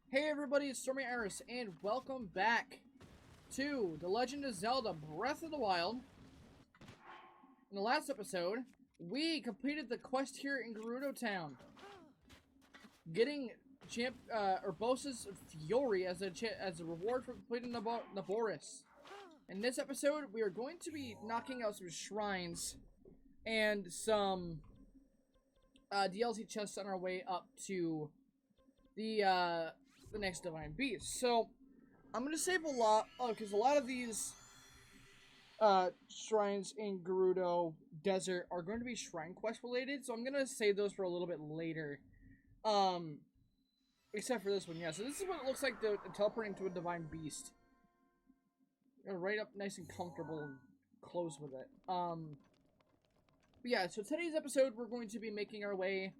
Hey everybody, it's Stormy Iris, and welcome back to The Legend of Zelda Breath of the Wild. In the last episode, we completed the quest here in Gerudo Town, getting Urbosa's Fury as a reward for completing Naboris. In this episode, we are going to be knocking out some shrines and some DLC chests on our way up to the next Divine Beast. So, I'm going to save a lot, because a lot of these shrines in Gerudo Desert are going to be shrine quest related, so I'm going to save those for a little bit later. Except for this one, yeah. So this is what it looks like to teleporting to a Divine Beast. Right up nice and comfortable and close with it. But yeah, so today's episode, we're going to be making our way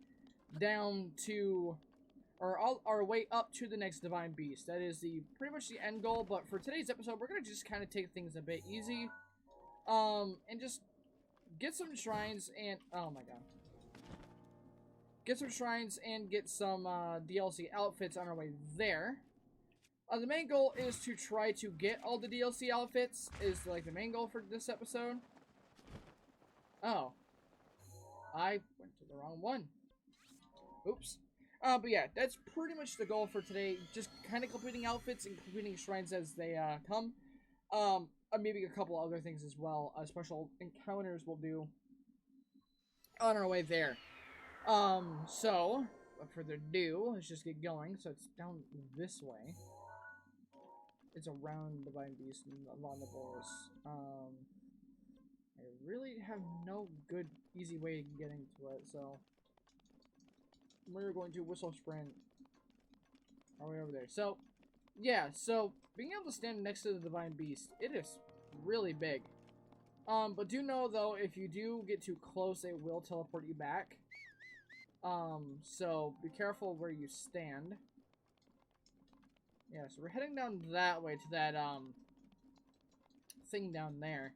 down to... or our way up to the next Divine Beast. That is pretty much the end goal, but for today's episode, we're going to just kind of take things a bit easy. And just get some shrines and... oh my god. Get some shrines and get some DLC outfits on our way there. The main goal is to try to get all the DLC outfits, is like the main goal for this episode. Oh. I went to the wrong one. Oops. But yeah, that's pretty much the goal for today. Just kind of completing outfits and completing shrines as they come. Maybe a couple other things as well. Special encounters we'll do on our way there. So, without further ado, let's just get going. So it's down this way. It's around Divine Beast and along the Boris. I really have no good, easy way of getting to it, so... we're going to whistle sprint our way over there. So, yeah, so being able to stand next to the Divine Beast, it is really big. But do know though, if you do get too close, it will teleport you back. So be careful where you stand. Yeah, so we're heading down that way to that thing down there.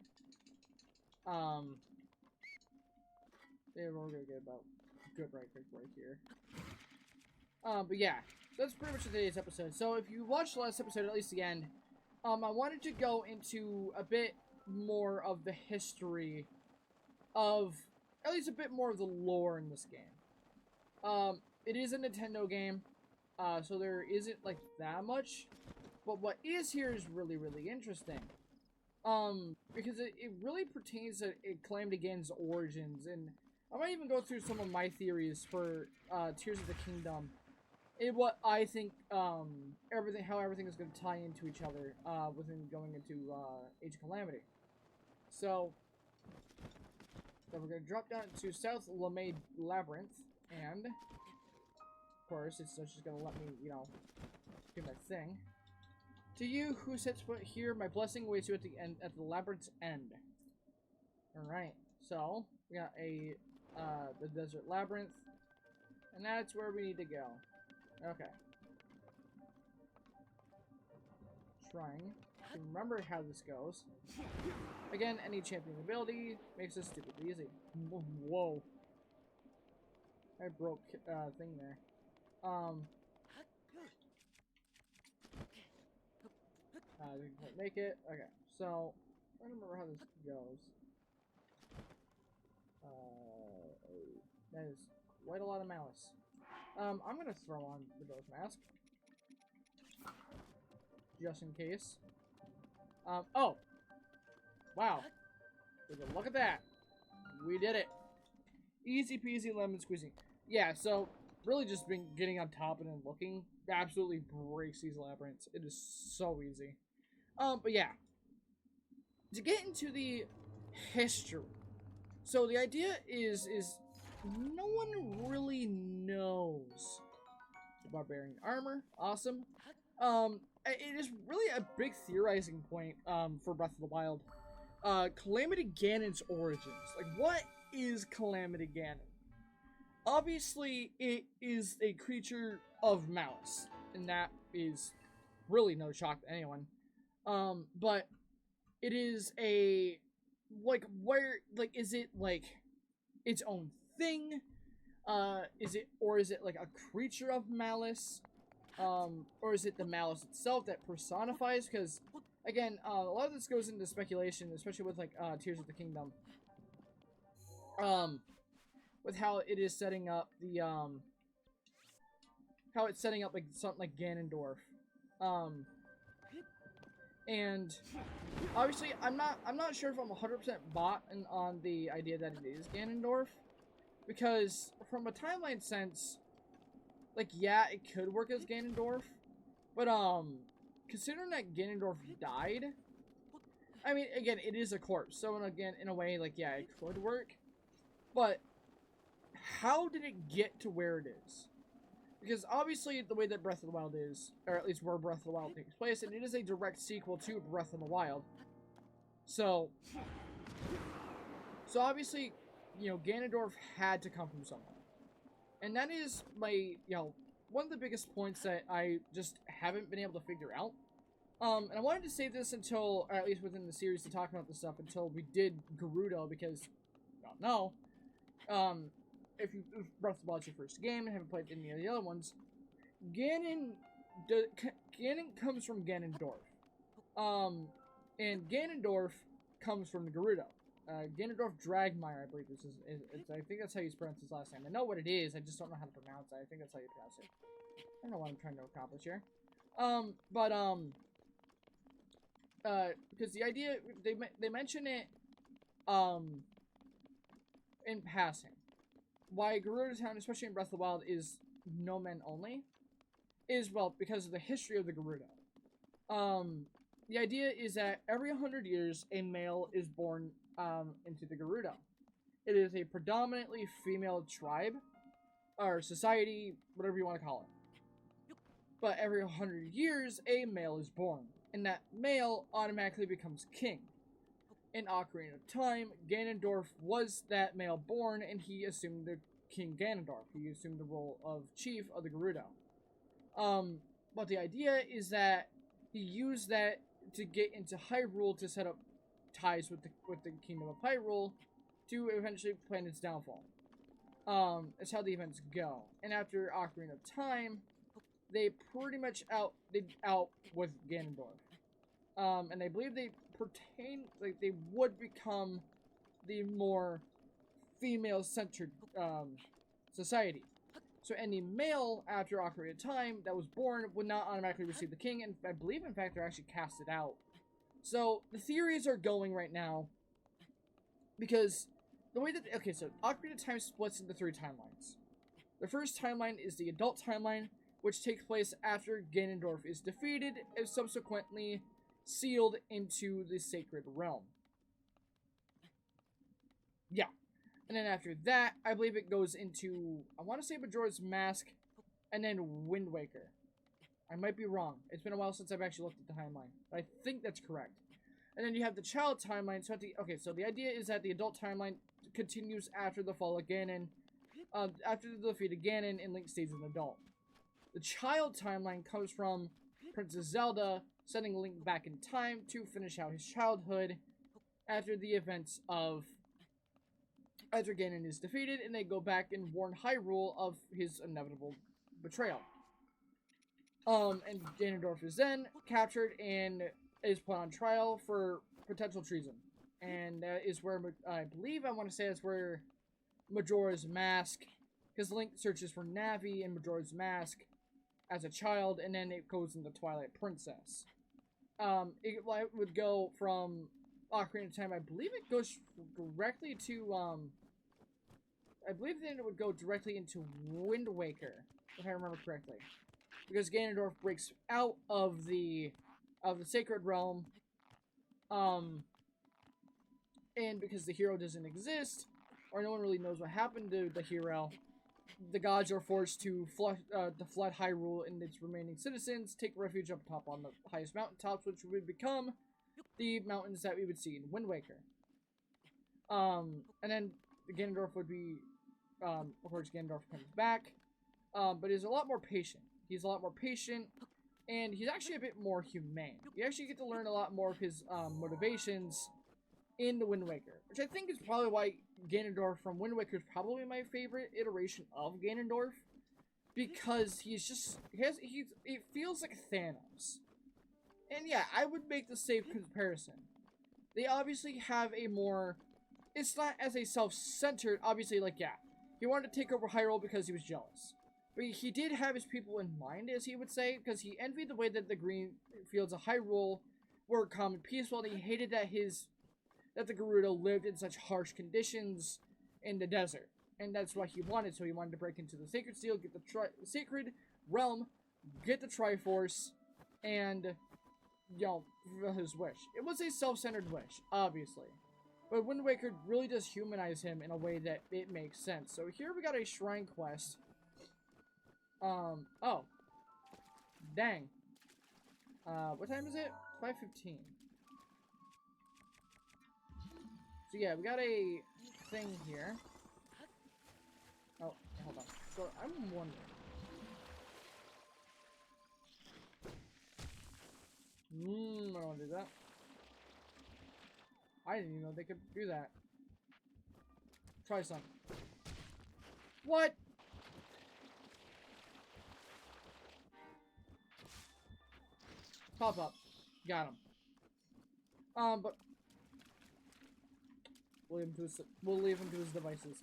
Yeah, we're gonna get about good right here. But yeah, that's pretty much today's episode. So if you watched the last episode, at least the end, I wanted to go into a bit more of the history of, at least a bit more of the lore in this game. It is a Nintendo game, so there isn't, like, that much, but what is here is really, really interesting. Because it really pertains to Calamity Ganon's origins, and I might even go through some of my theories for, Tears of the Kingdom, and what I think, how everything is going to tie into each other, within going into, Age of Calamity. So, then we're going to drop down to South LeMay Labyrinth, and, of course, it's just going to let me, you know, do my thing. To you who sets foot here, my blessing awaits you at the labyrinth's end. Alright, so, we got the Desert Labyrinth, and that's where we need to go. Okay. Trying to remember how this goes. Again, any champion ability makes this stupidly easy. Whoa. I broke thing there. Didn't make it. Okay, so I don't remember how this goes. That is quite a lot of malice. I'm gonna throw on the Ghost Mask. Just in case. Oh! Wow. Look at that! We did it! Easy peasy lemon squeezy. Yeah, so, really just been getting on top of it and looking absolutely breaks these labyrinths. It is so easy. But yeah. To get into the history. So the idea is no one really knows the barbarian armor. Awesome. It is really a big theorizing point, for Breath of the Wild. Calamity Ganon's origins. Like, what is Calamity Ganon? Obviously, it is a creature of malice, and that is really no shock to anyone. But it is is it, like, its own thing? Is it like a creature of malice? Or is it the malice itself that personifies? Because, again, a lot of this goes into speculation, especially with, like, Tears of the Kingdom. With how it is setting up the, how it's setting up, like, something like Ganondorf. And obviously, I'm not sure if I'm 100% bought on the idea that it is Ganondorf, because from a timeline sense, like, yeah, it could work as Ganondorf, but considering that Ganondorf died, I mean, again, it is a corpse, so again, in a way, like, yeah, it could work, but how did it get to where it is? Because obviously the way that Breath of the Wild is, or at least where Breath of the Wild takes place, and it is a direct sequel to Breath of the Wild. So obviously, you know, Ganondorf had to come from somewhere. And that is my, you know, one of the biggest points that I just haven't been able to figure out. And I wanted to save this until, or at least within the series to talk about this stuff, until we did Gerudo, because, no, if Breath of the Wild's your first game and haven't played any of the other ones, Ganon comes from Ganondorf. And Ganondorf comes from the Gerudo. Ganondorf Dragmire, I believe this is I think that's how you pronounce his last name. I know what it is, I just don't know how to pronounce it. I think that's how you pronounce it. I don't know what I'm trying to accomplish here. Because the idea, they mention it, in passing. Why Gerudo Town, especially in Breath of the Wild, is no men only, is, well, because of the history of the Gerudo. The idea is that every 100 years, a male is born, into the Gerudo. It is a predominantly female tribe, or society, whatever you want to call it. But every 100 years, a male is born, and that male automatically becomes king. In Ocarina of Time, Ganondorf was that male born, and he assumed the King Ganondorf. He assumed the role of chief of the Gerudo. But the idea is that he used that to get into Hyrule to set up ties with the Kingdom of Hyrule to eventually plan its downfall. That's how the events go. And after Ocarina of Time, they pretty much out with Ganondorf. And I believe they they would become the more female-centered society. So any male after Ocarina of Time that was born would not automatically receive the king, and I believe, in fact, they're actually casted out. So the theories are going right now, because the way that, okay, so Ocarina of Time splits into 3 timelines. The first timeline is the adult timeline, which takes place after Ganondorf is defeated and subsequently sealed into the Sacred Realm. Yeah. And then after that, I believe it goes into, I want to say Majora's Mask, and then Wind Waker. I might be wrong. It's been a while since I've actually looked at the timeline, but I think that's correct. And then you have the child timeline. So so the idea is that the adult timeline continues after the fall of Ganon, after the defeat of Ganon, and Link stays an adult. The child timeline comes from Princess Zelda sending Link back in time to finish out his childhood after the events of after Ganon is defeated, and they go back and warn Hyrule of his inevitable betrayal. And Ganondorf is then captured and is put on trial for potential treason. And that is where, I believe, I want to say that's where Majora's Mask, because Link searches for Navi in Majora's Mask as a child, and then it goes into Twilight Princess. It would go from Ocarina of Time, I believe it goes directly to, I believe then it would go directly into Wind Waker, if I remember correctly. Because Ganondorf breaks out of the Sacred Realm, and because the hero doesn't exist, or no one really knows what happened to the hero, the gods are forced to flood Hyrule and its remaining citizens, take refuge up top on the highest mountaintops, which would become the mountains that we would see in Wind Waker. And then Ganondorf would be, of course, Ganondorf comes back, but he's a lot more patient. He's a lot more patient, and he's actually a bit more humane. You actually get to learn a lot more of his motivations in the Wind Waker, which I think is probably why Ganondorf from Wind Waker is probably my favorite iteration of Ganondorf, because he's just he feels like Thanos. And yeah, I would make the same comparison. They obviously have a more, it's not as a self-centered, obviously, like, yeah, he wanted to take over Hyrule because he was jealous. But he did have his people in mind, as he would say, because he envied the way that the green fields of Hyrule were calm and peaceful, and he hated that the Gerudo lived in such harsh conditions in the desert. And that's what he wanted, so he wanted to break into the Sacred Seal, get the Sacred Realm, get the Triforce, and, you know, his wish. It was a self-centered wish, obviously. But Wind Waker really does humanize him in a way that it makes sense. So here we got a shrine quest. Oh. Dang. What time is it? 5:15. So yeah, we got a thing here. Oh, hold on. So I'm wondering. I don't want to do that. I didn't even know they could do that. Try some. What? Pop up. Got him. But we'll leave him to his devices.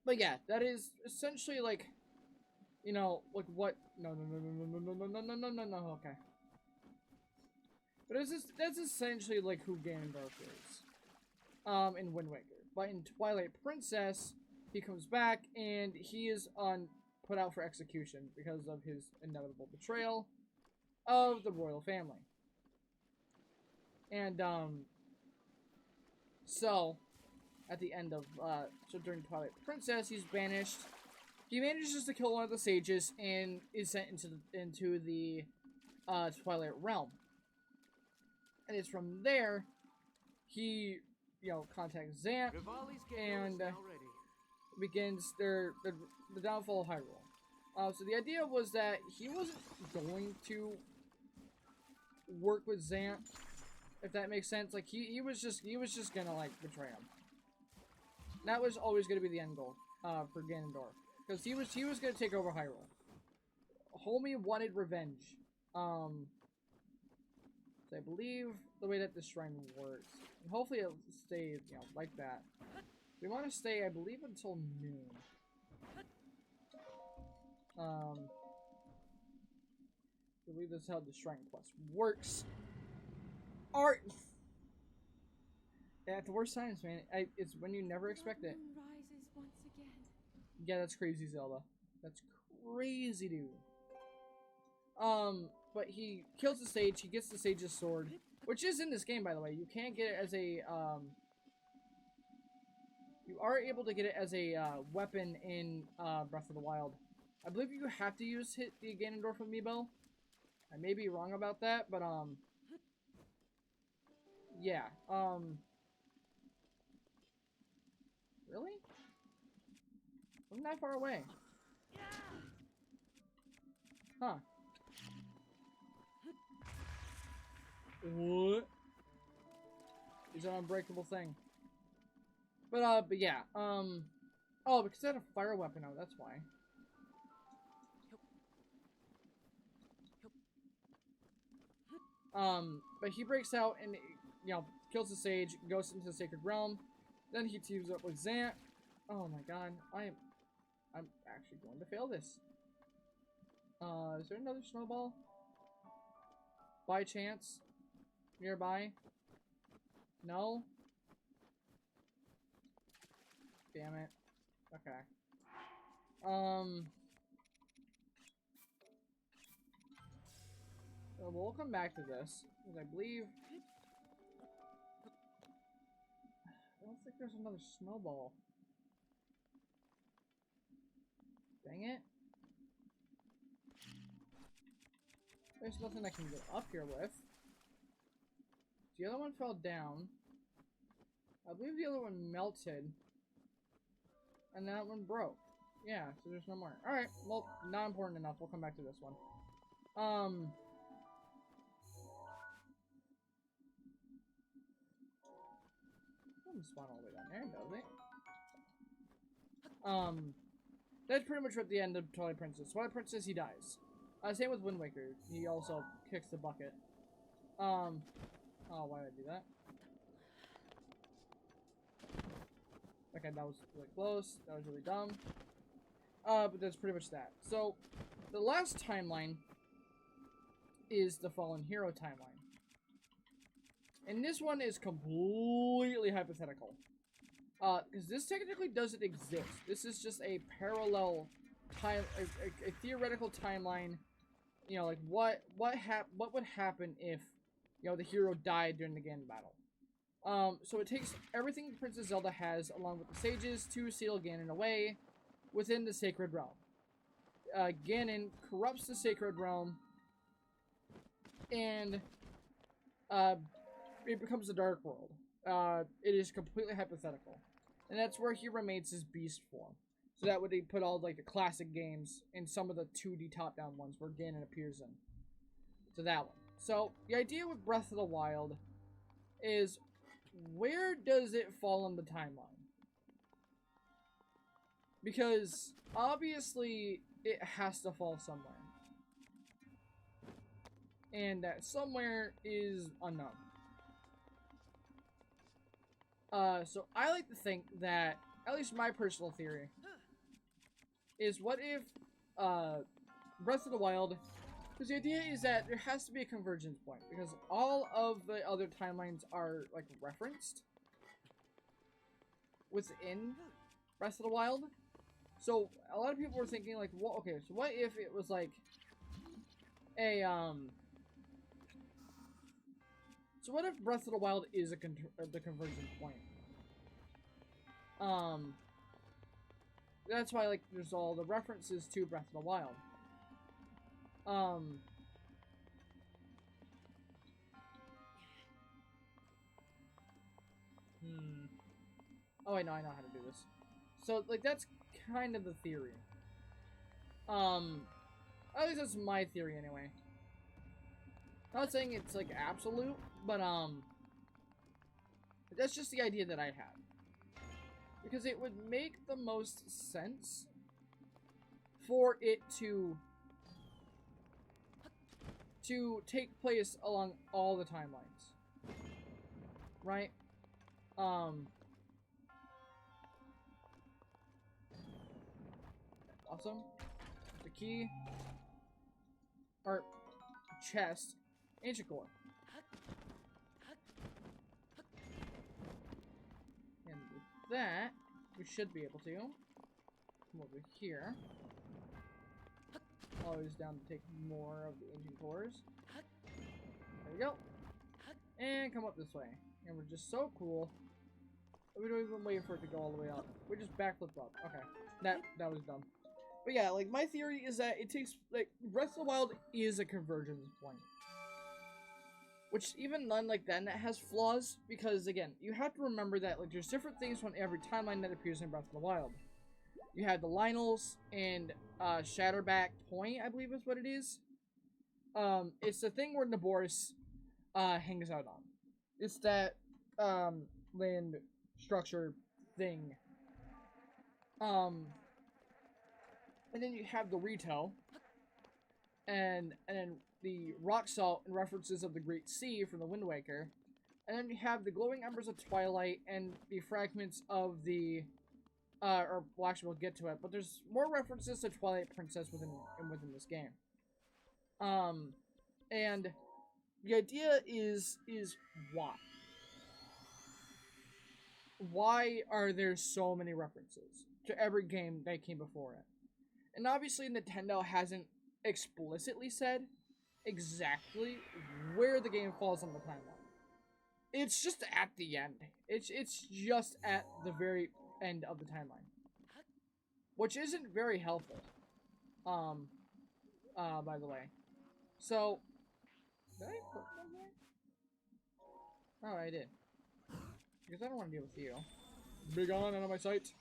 But yeah, that is essentially like, you know, like what? No, okay. But that's essentially like who Ganondorf is. In Wind Waker. But in Twilight Princess, he comes back and he is put out for execution because of his inevitable betrayal of the royal family. And, so, at the end of, so during Twilight Princess, he's banished. He manages to kill one of the sages and is sent into the Twilight Realm. And it's from there, he, you know, contacts Zant and begins the downfall of Hyrule. So the idea was that he wasn't going to work with Zant, if that makes sense. Like he was just gonna like betray him. That was always gonna be the end goal for Ganondorf, because he was gonna take over Hyrule. Homie wanted revenge. So I believe the way that this shrine works, and hopefully it'll stay, you know, like that. We want to stay, I believe, until noon. I believe this is how the shrine quest works. Art. Yeah, at the worst times, man. It's when you never expect it. Rises once again. Yeah, that's crazy, Zelda. That's crazy, dude. But he kills the sage. He gets the sage's sword, which is in this game, by the way. You can't get it as a you are able to get it as a weapon in Breath of the Wild. I believe you have to hit the Ganondorf amiibo. I may be wrong about that, but yeah, really? Wasn't that far away? Huh. What? Is an unbreakable thing. But yeah, oh, because I had a fire weapon out, that's why. But he breaks out and, you know, kills the sage, goes into the Sacred Realm. Then he teams up with Zant. Oh my god, I'm actually going to fail this. Is there another snowball? By chance? Nearby? No? Damn it. Okay. So we'll come back to this, because I believe... I don't think there's another snowball. Dang it. There's nothing I can get up here with. The other one fell down. I believe the other one melted. And that one broke. Yeah, so there's no more. Alright, well, not important enough. We'll come back to this one. Doesn't spawn all the way down there, does it? That's pretty much what the end of Twilight Princess. Twilight Princess, he dies. Same with Wind Waker. He also kicks the bucket. Oh, why did I do that? Okay, that was really close. That was really dumb. But that's pretty much that. So, the last timeline is the Fallen Hero timeline. And this one is completely hypothetical. Because this technically doesn't exist. This is just a parallel time, a theoretical timeline. You know, like what would happen if, you know, the hero died during the Ganon battle. So it takes everything Princess Zelda has, along with the sages, to seal Ganon away within the Sacred Realm. Ganon corrupts the Sacred Realm, and it becomes the Dark World. It is completely hypothetical. And that's where he remains his beast form. So that would they put all like the classic games in some of the 2D top-down ones where Ganon appears in. So that one. So the idea with Breath of the Wild is, where does it fall in the timeline? Because obviously it has to fall somewhere. And that somewhere is unknown. So I like to think that, at least my personal theory, is what if, Breath of the Wild, because the idea is that there has to be a convergence point, because all of the other timelines are, like, referenced within Breath of the Wild. So, a lot of people were thinking, like, well, okay, so what if it was, like, a, so what if Breath of the Wild is the convergence point? That's why, like, there's all the references to Breath of the Wild. Oh, wait, no, I know how to do this. So, like, that's kind of the theory. At least that's my theory, anyway. I'm not saying it's, like, absolute, but, that's just the idea that I had. Because it would make the most sense for it to take place along all the timelines. Right? Awesome. The key. Or chest. Ancient core. And with that, we should be able to come over here. Always down to take more of the ancient cores. There we go. And come up this way. And we're just so cool. We don't even wait for it to go all the way up. We just backflip up. Okay. That was dumb. But yeah, like, my theory is that it takes, like, Breath of the Wild is a convergence point. Which, even none like that has flaws, because, again, you have to remember that, like, there's different things from every timeline that appears in Breath of the Wild. You have the Lynels and, Shatterback Point, I believe is what it is. It's the thing where Naboris, hangs out on. It's that, land structure thing. And then you have the Rito, and then the rock salt and references of the Great Sea from the Wind Waker, and then you have the glowing embers of Twilight and the fragments of the, or well, actually we'll get to it, but there's more references to Twilight Princess within this game. And the idea is why? Why are there so many references to every game that came before it? And obviously Nintendo hasn't explicitly said exactly where the game falls on the timeline. It's just at the end. It's just at the very end of the timeline. Which isn't very helpful. By the way. So, did I put that there? Oh, I did. Because I don't want to deal with you. Big on, out of my sight.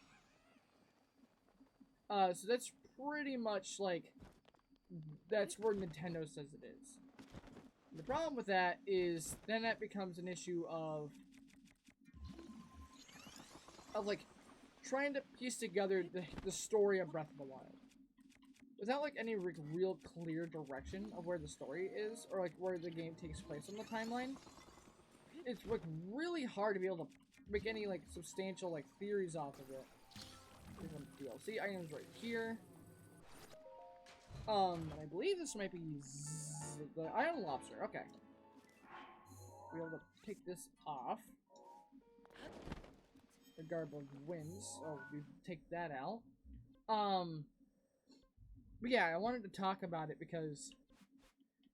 So that's pretty much, like, that's where Nintendo says it is. The problem with that is, then that becomes an issue of like, trying to piece together the story of Breath of the Wild without like any real clear direction of where the story is or like where the game takes place on the timeline. It's like really hard to be able to make any like substantial like theories off of it. Here's one DLC items right here. And I believe this might be the Iron Lobster. Okay. Be able to pick this off. The Garb of Winds. Oh, we take that out. But yeah, I wanted to talk about it because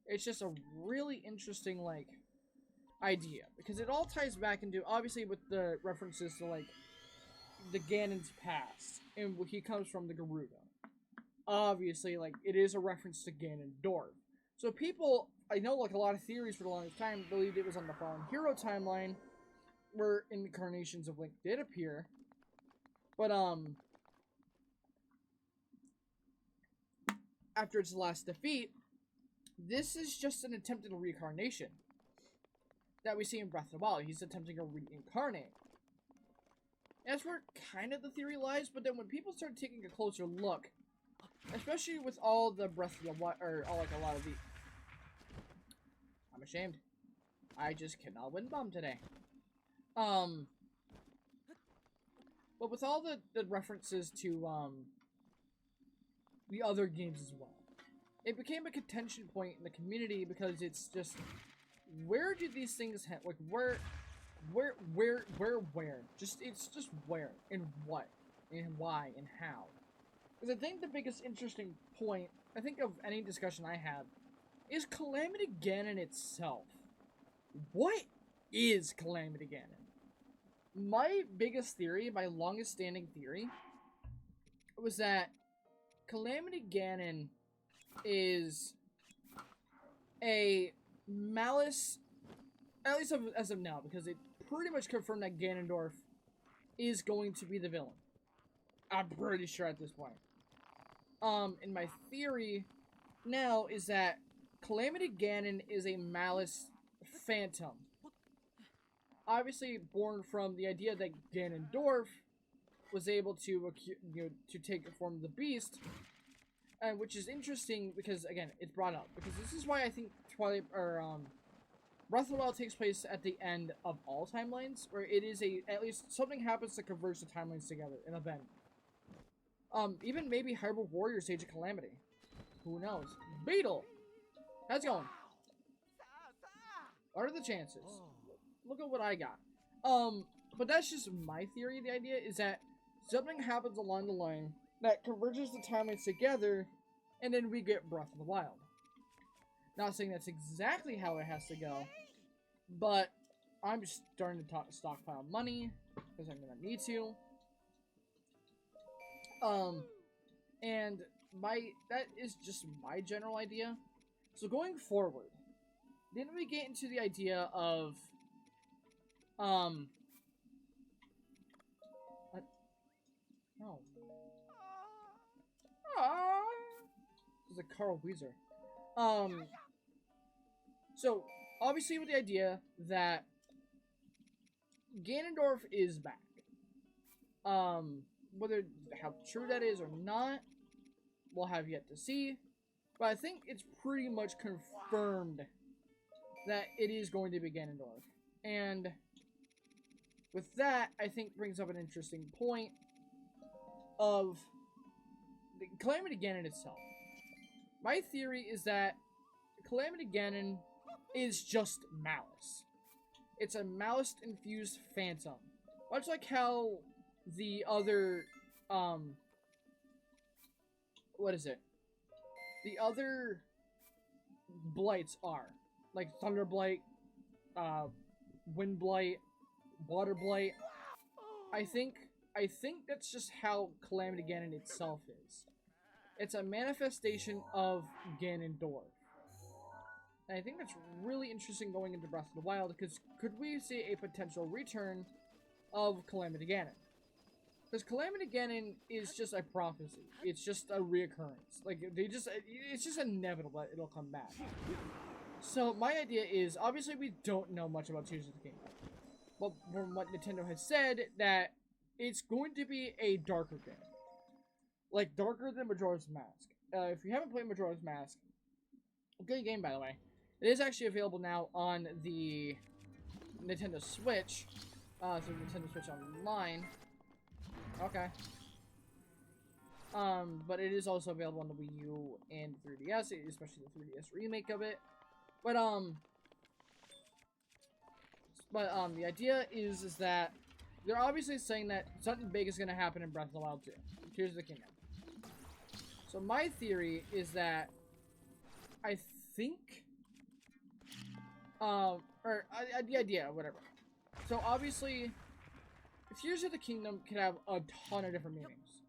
it's just a really interesting, like, idea. Because it all ties back into, obviously, with the references to, like, the Ganon's past. And he comes from the Gerudo. Obviously, like, it is a reference to Ganondorf. So people, I know, like, a lot of theories for the longest time believed it was on the Fallen Hero timeline, where incarnations of Link did appear. But, after its last defeat, this is just an attempted reincarnation that we see in Breath of the Wild. He's attempting to reincarnate. That's where kind of the theory lies, but then when people start taking a closer look, especially with all the Breath of the Wild, or like a lot of the... I'm ashamed. I just cannot win bomb today. But with all the references to, the other games as well, it became a contention point in the community because it's just, where do these things like, where? Just, it's just where, and what, and why, and how. Because I think the biggest interesting point, I think of any discussion I have, is Calamity Ganon itself. What is Calamity Ganon? My biggest theory, my longest standing theory, was that Calamity Ganon is a malice, at least as of now, because it pretty much confirmed that Ganondorf is going to be the villain. I'm pretty sure at this point. And my theory now is that Calamity Ganon is a malice phantom. Obviously born from the idea that Ganondorf was able to, to take the form of the beast, and which is interesting because, again, it's brought up because this is why I think Breath of the Wild takes place at the end of all timelines, where it is at least something happens to converge the timelines together, an event. Even maybe Hyrule Warriors Age of Calamity. Who knows? Beetle! How's it going? What are the chances? Look at what I got. But that's just my theory. The idea is that something happens along the line that converges the timelines together, and then we get Breath of the Wild. Not saying that's exactly how it has to go, but I'm just starting to stockpile money, because I'm gonna need to. And that is just my general idea. So going forward, then we get into the idea of, what? No. This is a Carl Weezer. So, obviously with the idea that Ganondorf is back. Whether how true that is or not, we'll have yet to see. But I think it's pretty much confirmed that it is going to be Ganondorf. And with that, I think brings up an interesting point of the Calamity Ganon itself. My theory is that Calamity Ganon is just malice. It's a malice-infused phantom. Much like how the other, what is it? The other blights are. Like Thunder Blight, Wind Blight, Water Blight. I think that's just how Calamity Ganon itself is. It's a manifestation of Ganondorf. And I think that's really interesting going into Breath of the Wild, because could we see a potential return of Calamity Ganon? Because Calamity Ganon is just a prophecy. It's just a reoccurrence. Like, it's just inevitable that it'll come back. So, my idea is, obviously we don't know much about Tears of the Kingdom. But from what Nintendo has said, that it's going to be a darker game. Like, darker than Majora's Mask. If you haven't played Majora's Mask, good game, by the way. It is actually available now on the Nintendo Switch. Through Nintendo Switch Online. Okay. But it is also available on the Wii U and 3DS, especially the 3DS remake of it. But the idea is that they're obviously saying that something big is going to happen in Breath of the Wild 2. Tears of the Kingdom. So my theory is that I think, the idea, whatever. So obviously, Tears of the Kingdom can have a ton of different meanings.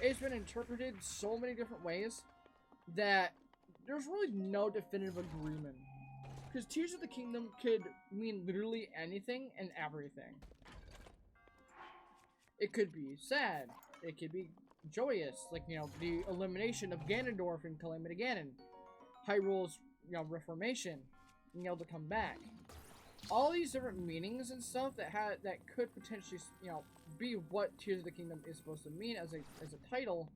It's been interpreted so many different ways that there's really no definitive agreement. Because Tears of the Kingdom could mean literally anything and everything. It could be sad. It could be joyous. Like, you know, the elimination of Ganondorf and Calamity Ganon. Hyrule's, you know, reformation. Being able to come back. All these different meanings and stuff that could potentially, you know, be what Tears of the Kingdom is supposed to mean as a title,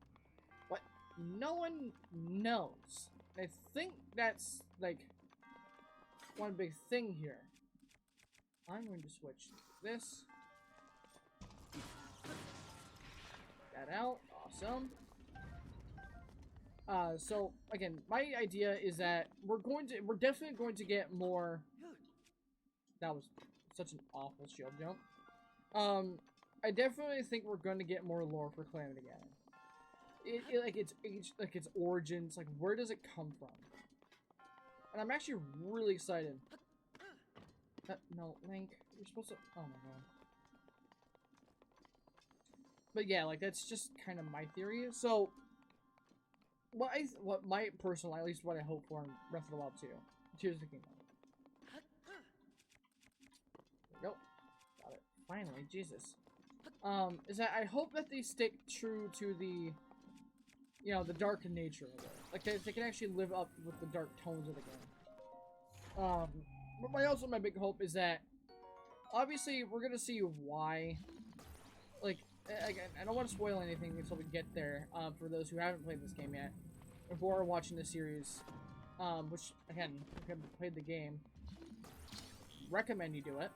but no one knows. I think that's like one big thing here. I'm going to switch this. That out. Awesome. So again, my idea is that we're definitely going to get more. That was such an awful shield jump. I definitely think we're going to get more lore for Calamity Ganon. Like its age, like its origins, like where does it come from? And I'm actually really excited. No, Link, you're supposed to. Oh my god. But yeah, like that's just kind of my theory. So, what my personal, at least what I hope for in Breath of the Wild 2, Tears of the Kingdom. Nope. Got it. Finally, Jesus. Is that I hope that they stick true to the, you know, the dark nature of it. Like, they can actually live up with the dark tones of the game. But my big hope is that, obviously, we're gonna see why, like, again, I don't want to spoil anything until we get there, for those who haven't played this game yet, or who are watching the series, which, again, if you haven't played the game, recommend you do it.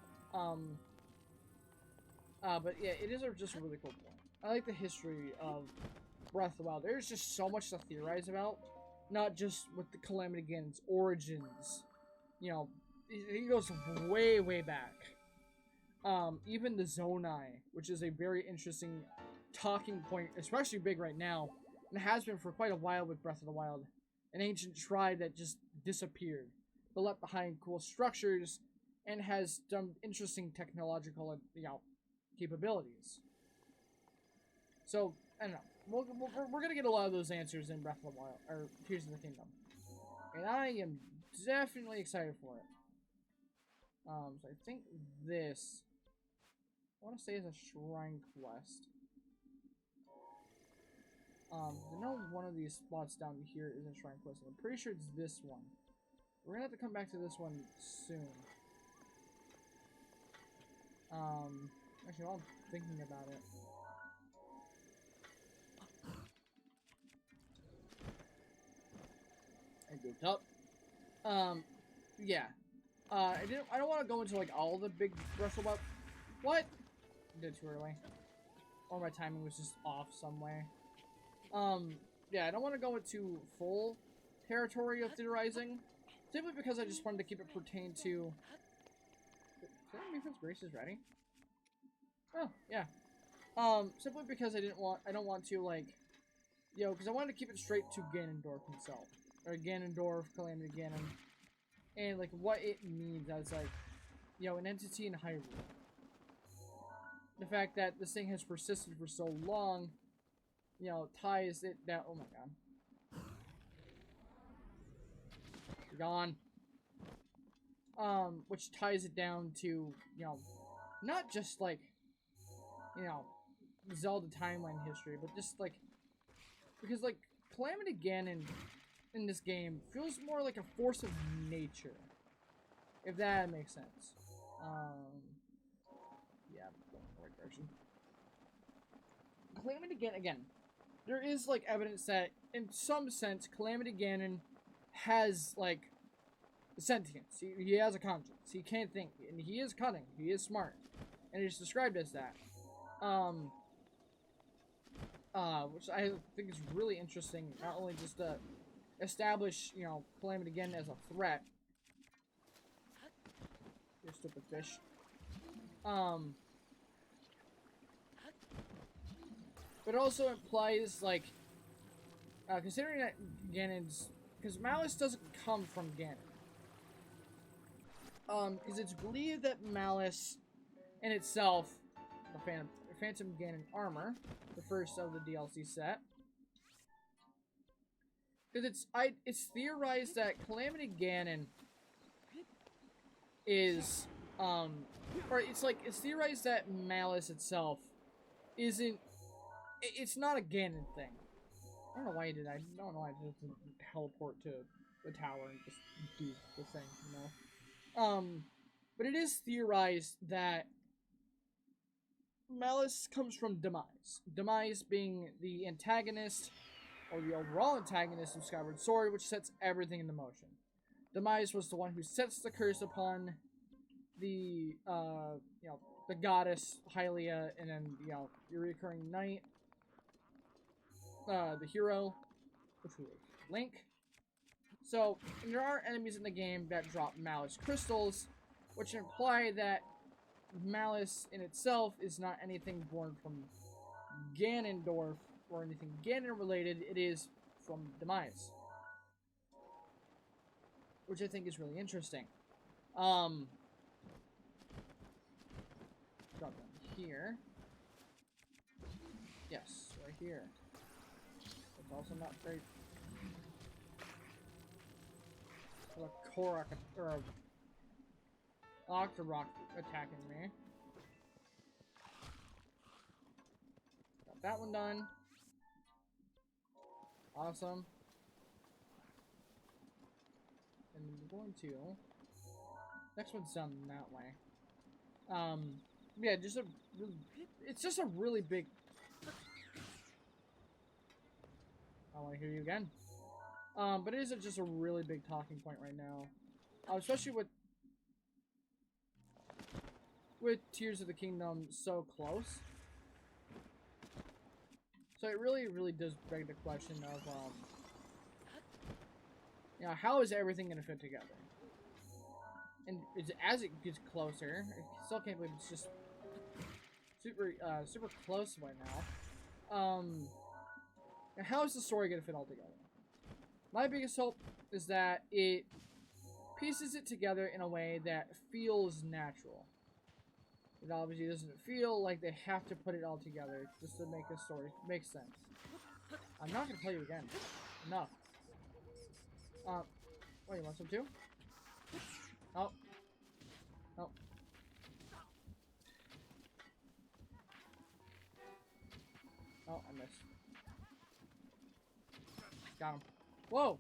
But yeah, it is just a really cool point. I like the history of Breath of the Wild. There's just so much to theorize about. Not just with the Calamity Ganon's origins. You know, it goes way, way back. Even the Zonai, which is a very interesting talking point, especially big right now, and has been for quite a while with Breath of the Wild. An ancient tribe that just disappeared, but left behind cool structures, and has some interesting technological, you know, capabilities. So, I don't know. We're gonna get a lot of those answers in Breath of the Wild, or Tears of the Kingdom. And I am definitely excited for it. So I think this, I want to say is a shrine quest. I know one of these spots down here is a shrine quest. I'm pretty sure it's this one. We're gonna have to come back to this one soon. Actually, while I'm thinking about it, I goofed up. Yeah. I don't want to go into like all the big Breath of the Wild. What? I did it too early. Or my timing was just off some way. Yeah, I don't want to go into full territory of theorizing, simply because I just wanted to keep it pertain to. Is that Mephin's Grace is ready? Oh, yeah. Simply because I don't want to, like, you know, because I wanted to keep it straight to Ganondorf himself. Or Ganondorf, Calamity Ganon. And, like, what it means as, like, you know, an entity in Hyrule. The fact that this thing has persisted for so long, you know, ties it down. Oh my god. You're gone. Which ties it down to, you know, not just, like, you know, Zelda timeline history, but just, like, because, like, Calamity Ganon in this game feels more like a force of nature, if that makes sense. Yeah, I'm going in the right direction. Calamity Ganon, again, there is, like, evidence that, in some sense, Calamity Ganon has, like, sentience. He has a conscience. He can't think. And he is cunning. He is smart. And he's described as that. Which I think is really interesting, not only just to establish, you know, Calamity Ganon as a threat. You stupid fish. But it also implies, like, considering that Ganon's... Because Malice doesn't come from Ganon. Because it's believed that Malice, in itself, the Phantom Ganon armor, the first of the DLC set, because it's theorized that Calamity Ganon is, or it's theorized that Malice itself isn't, it's not a Ganon thing. I don't know why I did that. I don't know why I just teleport to the tower and just do the thing, you know? But it is theorized that Malice comes from Demise. Demise being the antagonist, or the overall antagonist of Skyward Sword, which sets everything into motion. Demise was the one who sets the curse upon the, you know, the goddess Hylia, and then, you know, the recurring knight, the hero, which was Link. So, there are enemies in the game that drop Malice crystals, which imply that Malice in itself is not anything born from Ganondorf or anything Ganon related. It is from Demise, which I think is really interesting. Drop them here. Yes, right here. It's also not very... a Korok or a Octorok attacking me. Got that one done. Awesome. And we're going to... Next one's done that way. Yeah, just a... It's just a really big... I want to hear you again. But it is just a really big talking point right now. Especially with Tears of the Kingdom so close. So it really, really does beg the question of, you know, how is everything going to fit together? And as it gets closer, I still can't believe it's just super, super close right now. How is the story going to fit all together? My biggest hope is that it pieces it together in a way that feels natural. It obviously doesn't feel like they have to put it all together just to make a story make sense. I'm not going to tell you again. Enough. Wait, you want some too? Oh. Oh. Oh, I missed. Got him. Whoa!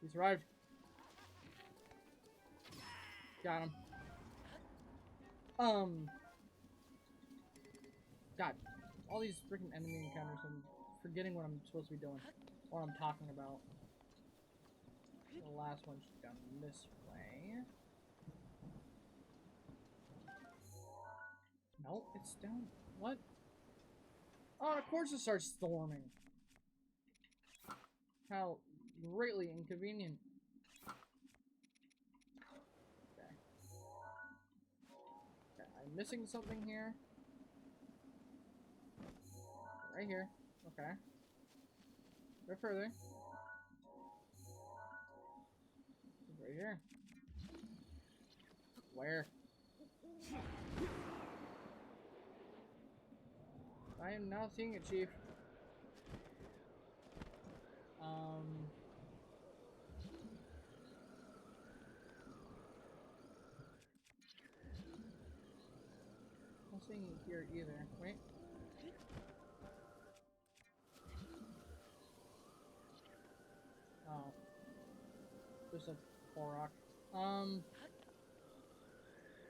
He survived. Got him. God. All these freaking enemy encounters, I'm forgetting what I'm supposed to be doing. What I'm talking about. The last one's down this way. No, it's down. What? Oh, of course it starts storming. How greatly inconvenient. Okay. Okay, I'm missing something here. Right here. Okay. A bit further. Right here. Where? I am not seeing it, Chief. Not seeing it here either. Wait. Oh. There's a Korok.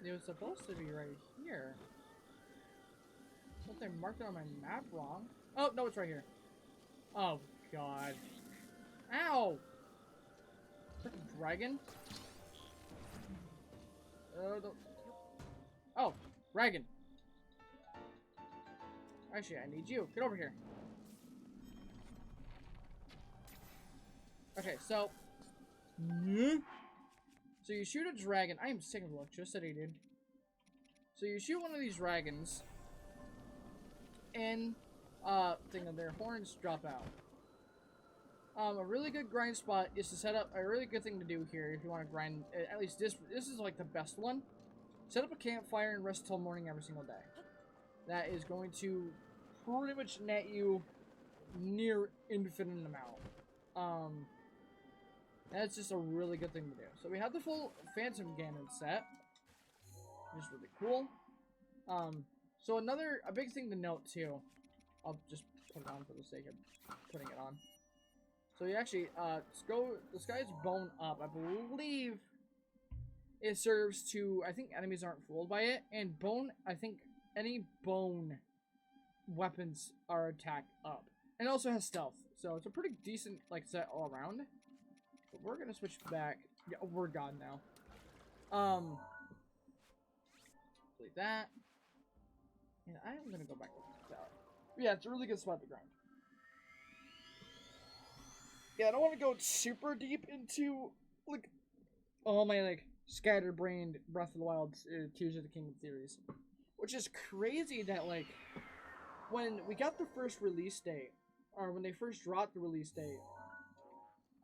It was supposed to be right here. What, they marked it on my map wrong? Oh, no, it's right here. Oh, God. Ow! Freaking dragon. Oh, dragon. Actually, I need you. Get over here. Okay, so... So you shoot a dragon. I am sick of electricity, dude. So you shoot one of these dragons, and thing of their horns drop out. A really good grind spot is to set up a really good thing to do here if you want to grind. At least this is like the best one. Set up a campfire and rest till morning every single day. That is going to pretty much net you near infinite amount. That's just a really good thing to do. So we have the full Phantom Ganon set, which is really cool. So a big thing to note too, I'll just put it on for the sake of putting it on. So you actually, this guy's bone up. I believe it serves to, I think enemies aren't fooled by it, and bone, I think any bone weapons are attack up. And it also has stealth, so it's a pretty decent, like, set all around. But we're gonna switch back. Yeah, we're gone now. Delete that. And I am gonna go back to that. Yeah, it's a really good spot to grind. Yeah, I don't want to go super deep into, like, all my, like, scatterbrained Breath of the Wild Tears of the Kingdom theories. Which is crazy that, like, when we got the first release date, or when they first dropped the release date,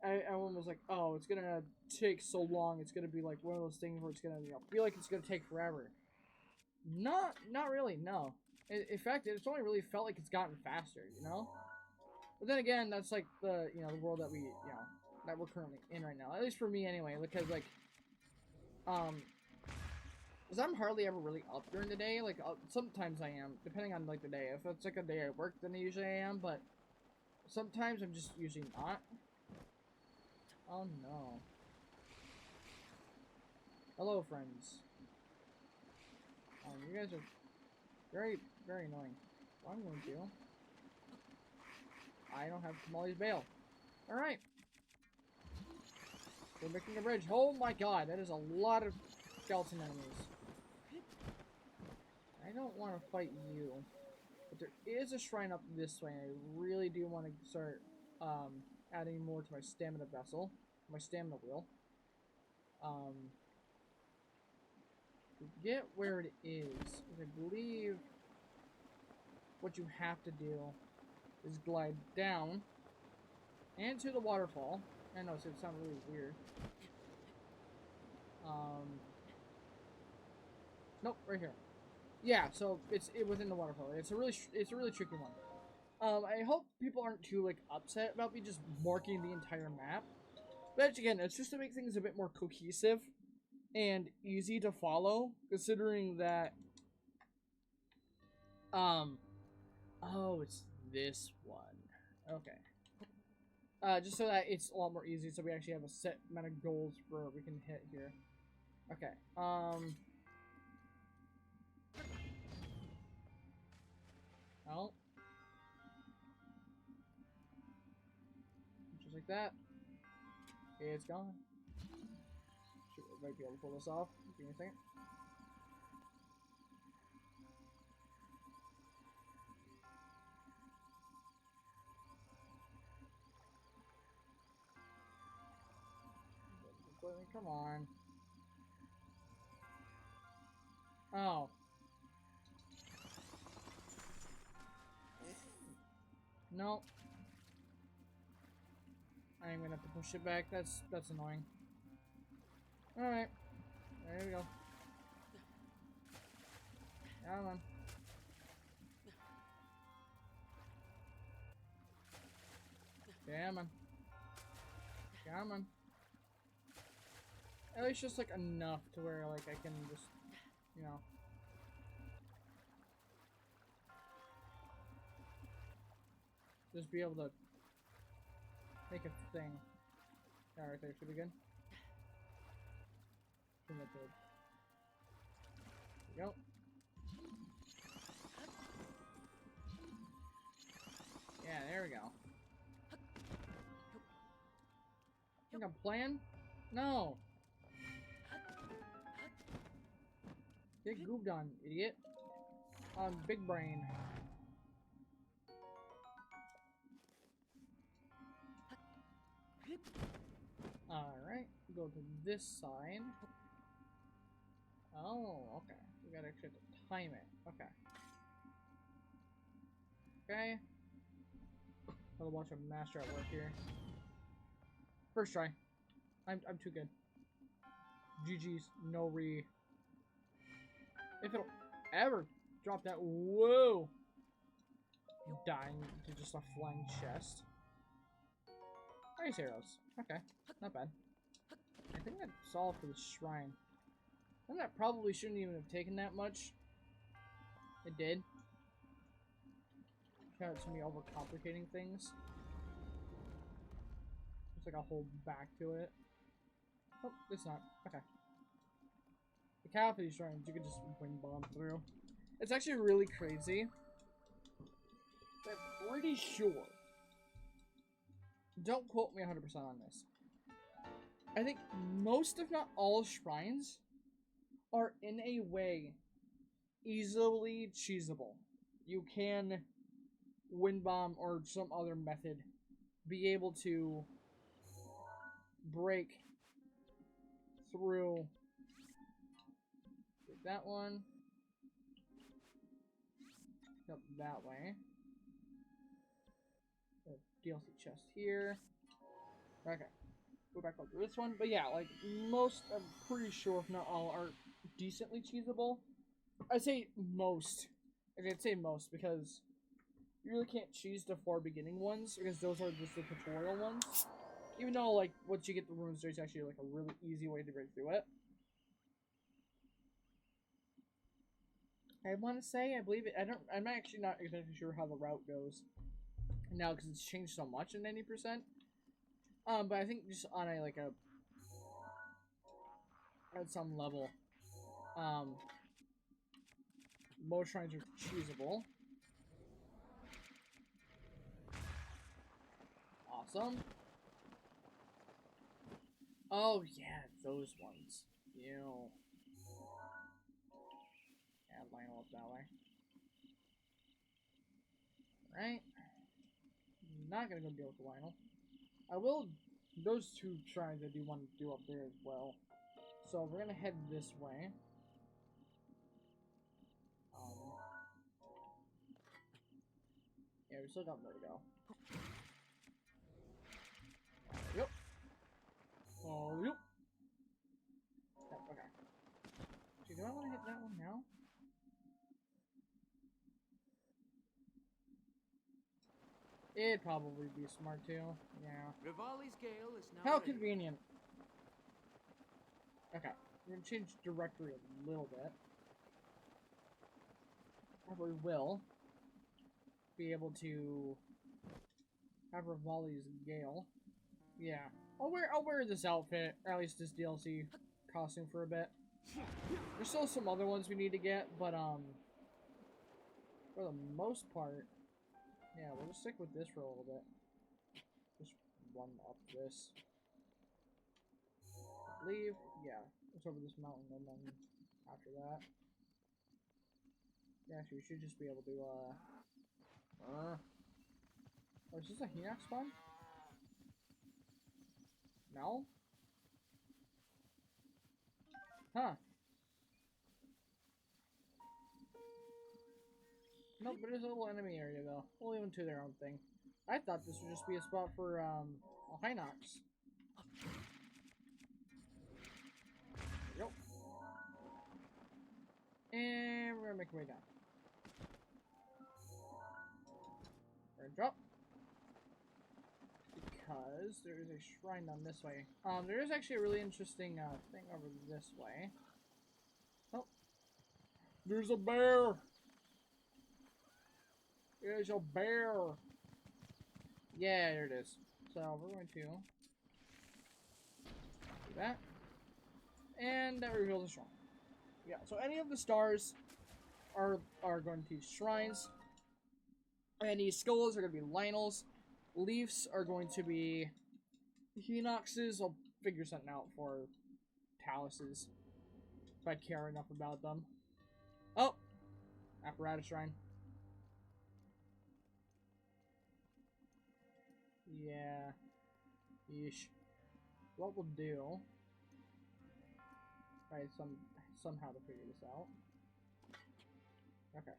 everyone was like, oh, it's gonna take so long, it's gonna be like one of those things where it's gonna, you know, feel like it's gonna take forever. Not really, no. In fact, it's only really felt like it's gotten faster, you know? But then again, that's like the, you know, the world that we, you know, that we're currently in right now. At least for me anyway, because, like, because I'm hardly ever really up during the day. Like, sometimes I am, depending on, like, the day. If it's, like, a day at work, then usually I am, but sometimes I'm just usually not. Oh, no. Hello, friends. You guys are very, very annoying. What I'm going to do... I don't have Kamali's Bail. Alright. We're making a bridge. Oh my god, that is a lot of skeleton enemies. I don't want to fight you. But there is a shrine up this way, and I really do want to start adding more to my stamina vessel. My stamina wheel. Forget where it is. I believe what you have to do is glide down into the waterfall. I know, so it sounds really weird. Nope, right here. Yeah, so it's within the waterfall. It's a really tricky one. I hope people aren't too, like, upset about me just marking the entire map. But again, it's just to make things a bit more cohesive and easy to follow, considering that oh, it's this one. Okay. Just so that it's a lot more easy, so we actually have a set amount of goals for we can hit here. Okay. Well. Just like that. Okay, it's gone. Might be able to pull this off. Give me a second. Come on. Oh. No. I'm gonna have to push it back. That's annoying. Alright. There we go. Come on. Come on. Come on. At least just, like, enough to where, like, I can just, you know. Just be able to make a thing. Alright, there should be good. There we go. Yeah, there we go. Think I'm playing? No. Get gooped on, idiot. On big brain. Alright, go to this side. Oh, okay. We gotta actually have to time it. Okay. Okay. I'll watch a master at work here. First try. I'm too good. GG's, no re. If it'll ever drop that, whoa! Dying to just a flying chest. Nice arrows. Okay, not bad. I think that's all for the shrine. And that probably shouldn't even have taken that much. It did. Shout out to me overcomplicating things. Looks like I'll hold back to it. Oh, it's not. Okay. The cap of these shrines, you can just wing bomb through. It's actually really crazy. I'm pretty sure. Don't quote me 100% on this. I think most, if not all, shrines are in a way easily cheesable. You can wind bomb or some other method be able to break through. Get that one. Up that way. The DLC chest here. Okay. Go back up to this one. But yeah, like most, I'm pretty sure, if not all, are decently cheesable. I say most. I'd say most because you really can't cheese the 4 beginning ones because those are just the tutorial ones. Even though, like, once you get the runes, there's actually like a really easy way to break through it. I want to say, I believe it. I'm actually not exactly sure how the route goes now because it's changed so much in 90%. But I think just on a like a at some level, most shrines are cheesable. Awesome. Oh yeah, those ones. Ew. Yeah, Lionel up that way. Right. Not gonna go deal with the Lionel. I will. Those 2 shrines I do want to do up there as well. So we're gonna head this way. Yeah, we still got more to go. Yep. Oh, yep. Yep, okay. Actually, do I want to hit that one now? It'd probably be smart too. Yeah. Rivali's Gale is now How ready. convenient. Okay. We're gonna change directory a little bit. Probably will be able to have Rivali's Gale. Yeah. I'll wear this outfit, or at least this DLC costume for a bit. There's still some other ones we need to get, but for the most part, yeah, we'll just stick with this for a little bit. Just run up this. Leave, yeah. It's over this mountain, and then after that, yeah, actually, we should just be able to oh, is this a Hinox spawn? No? Huh. Nope, but there's a little enemy area though. We'll leave them to their own thing. I thought this would just be a spot for a Hinox. Yep. And we're gonna make our way down. We're gonna drop. Because there is a shrine down this way. There is actually a really interesting thing over this way. Oh. There's a bear! There's a bear! Yeah, there it is. So we're going to do that. And that reveals a shrine. Yeah, so any of the stars are going to shrines. And these skulls are going to be Lionels. Leafs are going to be Hinoxes. I'll figure something out for Taluses if I care enough about them. Oh! Apparatus Shrine. Yeah. Yeesh. What we'll do... Try somehow to figure this out. Okay.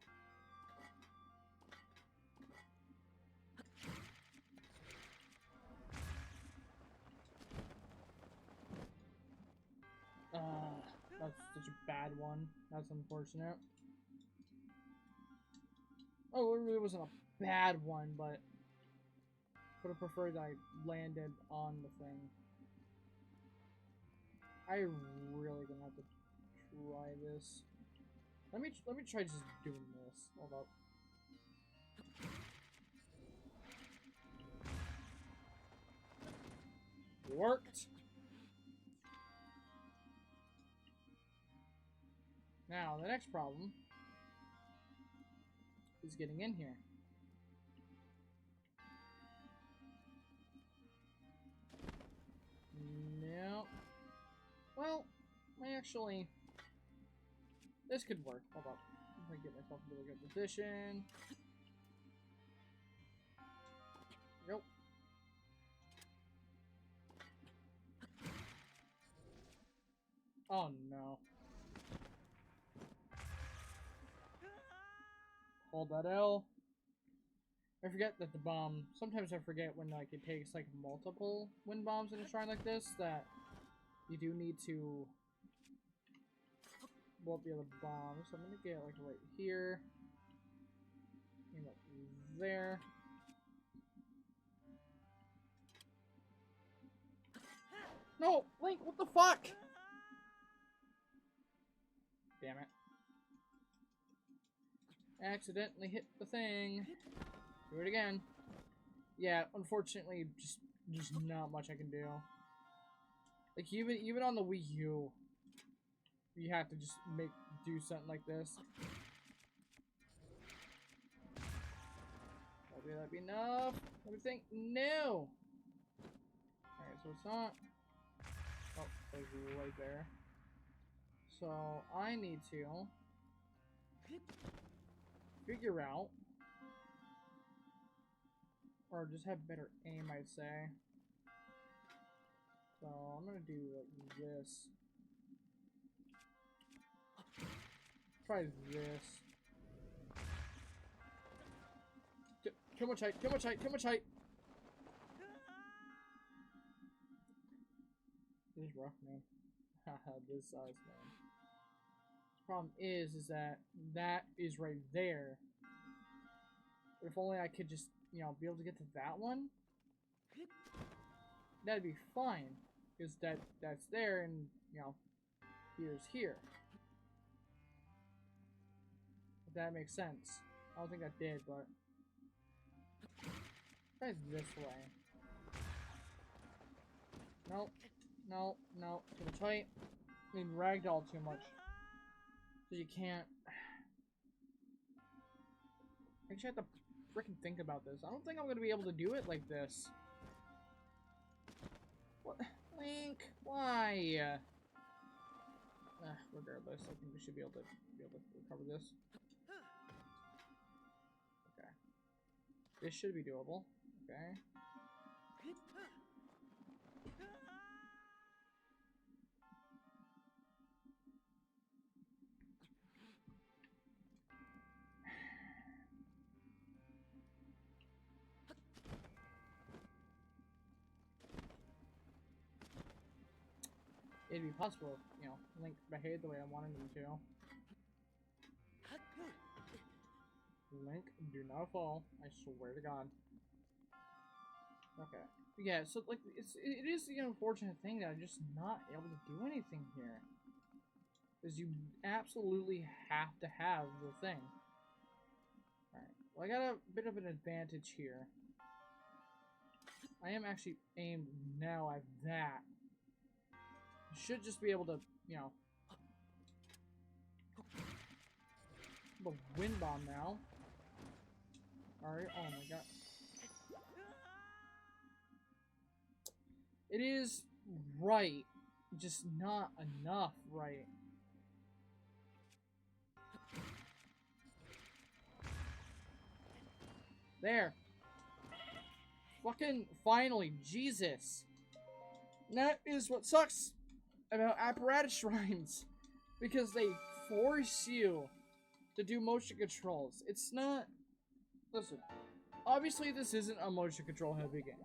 That's such a bad one. That's unfortunate. Oh, it really wasn't a bad one, but would have preferred that I landed on the thing. I really gonna have to try this. Let me try just doing this. Hold up. Worked. Now the next problem is getting in here. No. Well, actually, this could work. Hold up. I'm gonna get myself into a good position. Nope. Oh no. Hold that L. I forget that the bomb, sometimes I forget when like it takes like multiple wind bombs in a shrine like this that you do need to blow up the other bombs. So I'm gonna get like right here. And up there. No! Link, what the fuck? Damn it. Accidentally hit the thing. Do it again. Yeah, unfortunately, just not much I can do. Like even on the Wii U, you have to just do something like this. Maybe that'd be enough. Let me think. No. All right, so it's not. Oh, it was right there. So I need to figure out, or just have better aim, I'd say. So I'm gonna do like this. Try this. Too much height, too much height, too much height! This is rough, man. Haha, this sucks, man. The problem is that is right there. But if only I could just, you know, be able to get to that one, that'd be fine. Because that's there and, you know, here's here. If that makes sense. I don't think that did, but try this way. Nope. No, no, too much height. I mean, ragdoll too much. So you can't. I actually have to freaking think about this. I don't think I'm gonna be able to do it like this. What? Link, why? Regardless, I think we should be able to recover this. Okay. This should be doable. Okay. It'd be possible if, you know, Link behaved the way I wanted him to. Link, do not fall. I swear to God. Okay. Yeah, so, like, it is the unfortunate thing that I'm just not able to do anything here. Because you absolutely have to have the thing. Alright. Well, I got a bit of an advantage here. I am actually aimed now at that. Should just be able to, you know, the wind bomb now. Alright, oh my god. It is right, just not enough right. There. Fucking finally, Jesus. And that is what sucks about apparatus shrines. Because they force you to do motion controls. It's not... Listen, obviously this isn't a motion control heavy game.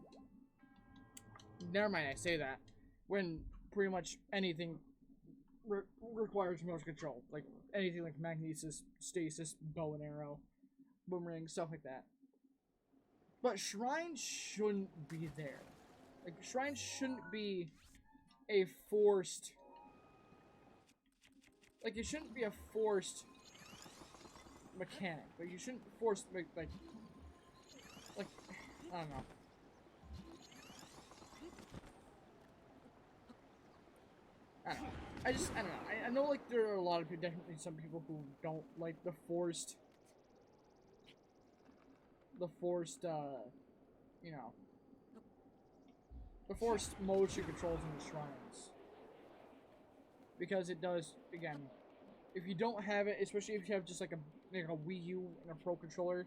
Never mind, I say that. When pretty much anything requires motion control. Like, anything like magnesis, stasis, bow and arrow, boomerang, stuff like that. But shrines shouldn't be there. Like, shrines shouldn't be a forced... Like, it shouldn't be a forced mechanic. Like, you shouldn't force, like, I don't know. I don't know. I don't know. I know, like, there are a lot of people, definitely some people who don't like the forced, you know, the forced motion controls in the shrines. Because it does, again, if you don't have it, especially if you have just like a Wii U and a Pro Controller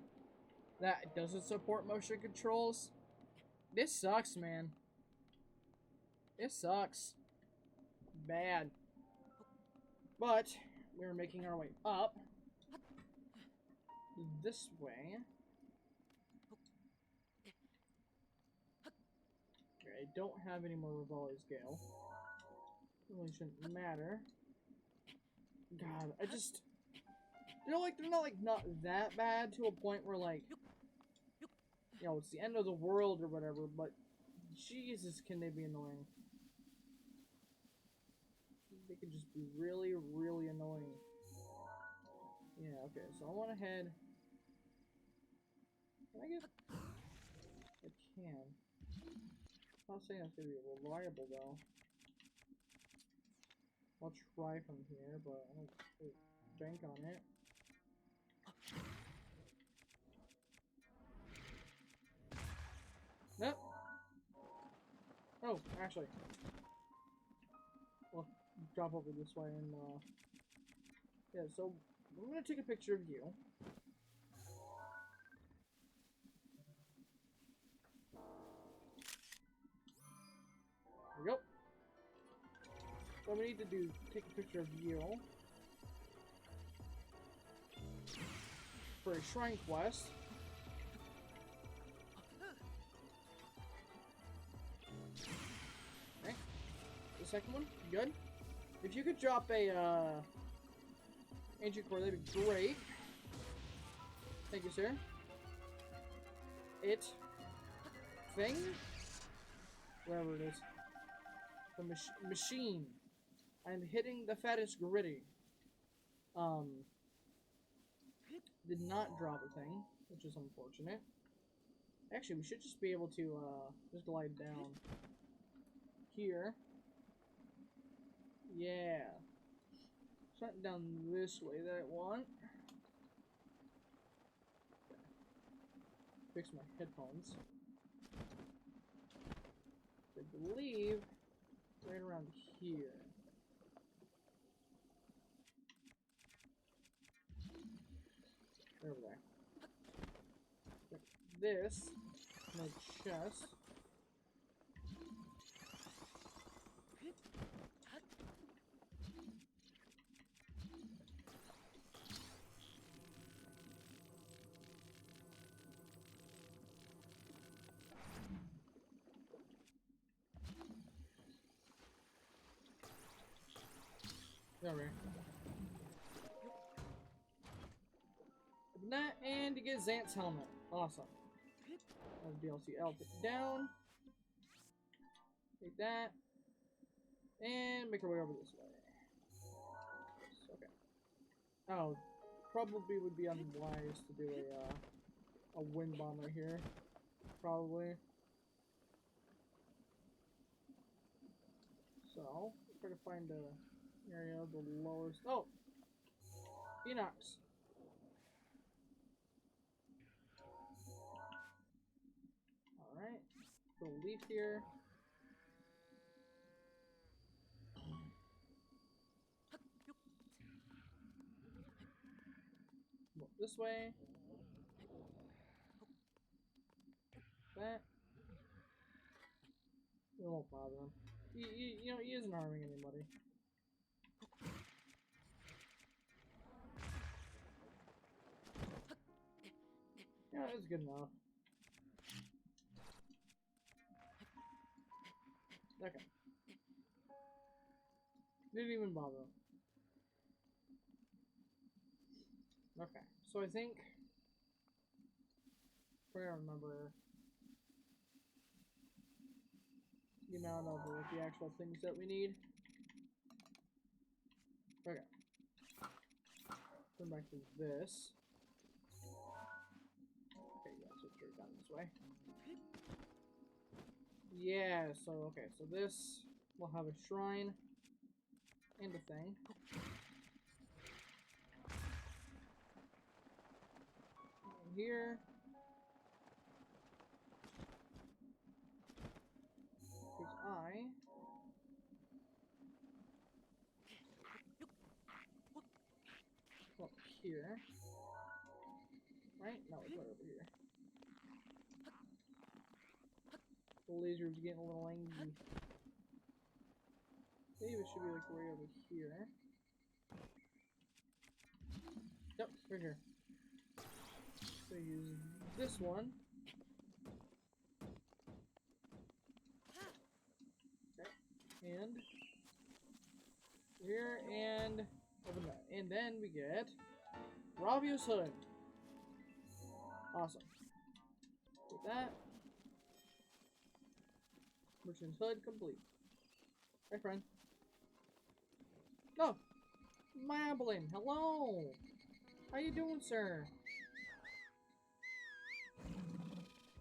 that doesn't support motion controls, this sucks, man. It sucks. Bad. But we're making our way up this way. Okay, I don't have any more Rivali's Gale. Really shouldn't matter. God, I just... they're not that bad to a point where, like, you know, it's the end of the world or whatever, but Jesus, can they be annoying. They can just be really, really annoying. Yeah, okay, so I went ahead. Can I get... I can. I'm not saying it's gonna be reliable, though. I'll try from here, but I don't bank on it. Nope. Oh, actually. Well, drop over this way and, yeah, so I'm gonna take a picture of you. There we go. What we need to do, take a picture of you for a shrine quest. Okay. The second one, good. If you could drop a ancient core, that'd be great. Thank you, sir. Thing, whatever it is. The machine. I'm hitting the fattest gritty. Did not drop a thing, which is unfortunate. Actually, we should just be able to, just glide down. Here. Yeah. It's not down this way that I want. Fix my headphones. I believe right around here. Over there. Put this in my chest. There. That, and to get Xant's helmet. Awesome. DLC L down. Take that. And make our way over this way. Okay. Oh, probably would be unwise to do a wind bomb right here. Probably. So, try to find a area of the lowest. Oh! Enox. put a leaf here. Look this way. That. It won't bother him. You know, he isn't harming anybody. Yeah, it's good enough. Okay. Didn't even bother him. Okay, so I think I don't remember the amount of the actual things that we need. Okay. Turn back to this. Okay, yeah, so straight down this way. Yeah, so okay, so this will have a shrine and a thing. And here. Because up here. Right? No, it's right over here. The laser's getting a little angry. Maybe it should be like right over here. Yep, right here. So use this one. Okay. And here and open that. And then we get Ravio's Hood. Awesome. With that. Merchant's Hood complete. Hi, friend. No! Mablin, hello! How you doing, sir?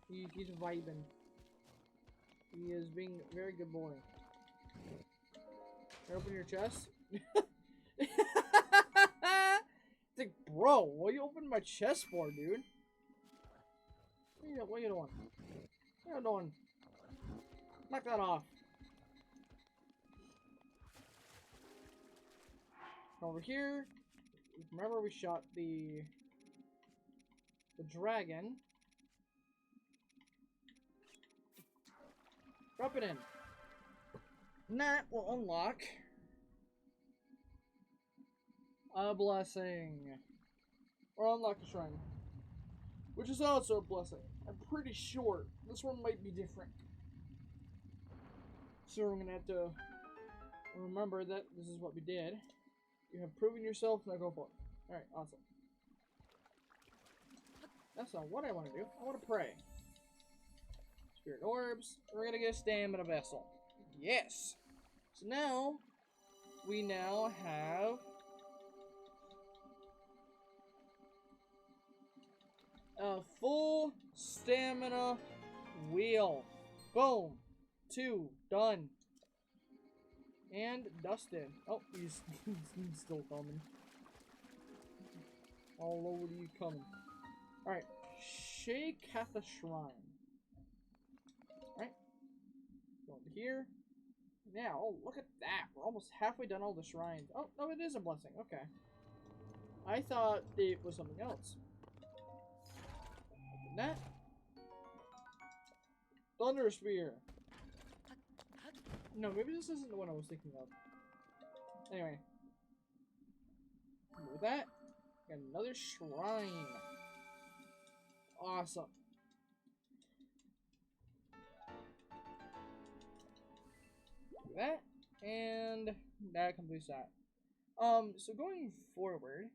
He's vibing. He is being a very good boy. Can I open your chest? It's like, bro, what are you opening my chest for, dude? What are you doing? What are you doing? Knock that off. Over here, remember we shot the dragon. Drop it in. And that will unlock a blessing. Or unlock a shrine. Which is also a blessing. I'm pretty sure this one might be different. So we're gonna have to remember that this is what we did. You have proven yourself, now go for it. Alright, awesome. That's not what I want to do. I want to pray. Spirit orbs. We're gonna get a stamina vessel. Yes! So now, we now have a full stamina wheel. Boom. 2. Done. And Dustin. Oh, he's still coming. All over you coming. Alright. Shakatha Shrine. Alright. Go into here. Now, oh, look at that. We're almost halfway done all the shrines. Oh, no, it is a blessing. Okay. I thought it was something else. Open that. Thunder Spear. No, maybe this isn't the one I was thinking of. Anyway. With that, got another shrine. Awesome. Do that, and that completes that. So going forward,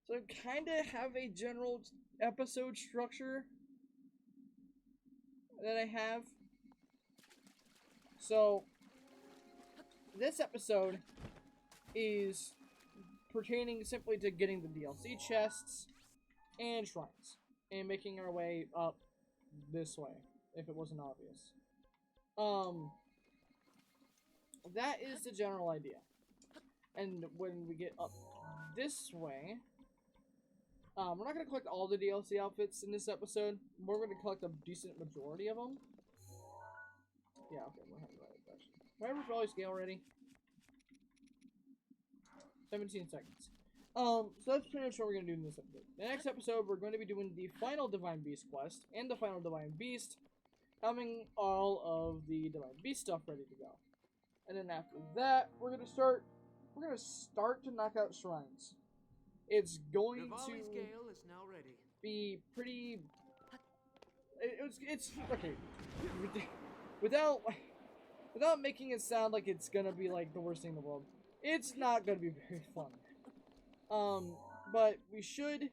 so I kind of have a general episode structure that I have. So, this episode is pertaining simply to getting the DLC chests and shrines, and making our way up this way, if it wasn't obvious. That is the general idea. And when we get up this way, we're not going to collect all the DLC outfits in this episode. We're going to collect a decent majority of them. Yeah, okay, we're heading right direction. Whatever for always scale already. 17 seconds. So that's pretty much what we're gonna do in this episode. The next episode, we're going to be doing the final Divine Beast quest and the final Divine Beast, having all of the Divine Beast stuff ready to go. And then after that, we're gonna start to knock out shrines. It's going to Scale is now ready. be pretty. It's okay. Without making it sound like it's gonna be like the worst thing in the world, it's not gonna be very fun. But we should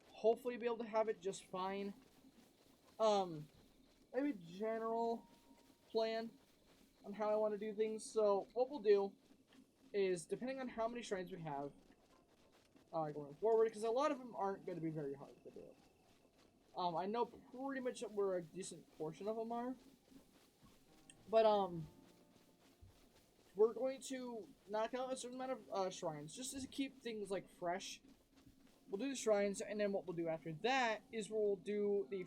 hopefully be able to have it just fine. Maybe general plan on how I want to do things. So what we'll do is, depending on how many shrines we have going forward, because a lot of them aren't going to be very hard to do. I know pretty much where a decent portion of them are, but we're going to knock out a certain amount of shrines just to keep things like fresh. We'll do the shrines, and then what we'll do after that is we'll do the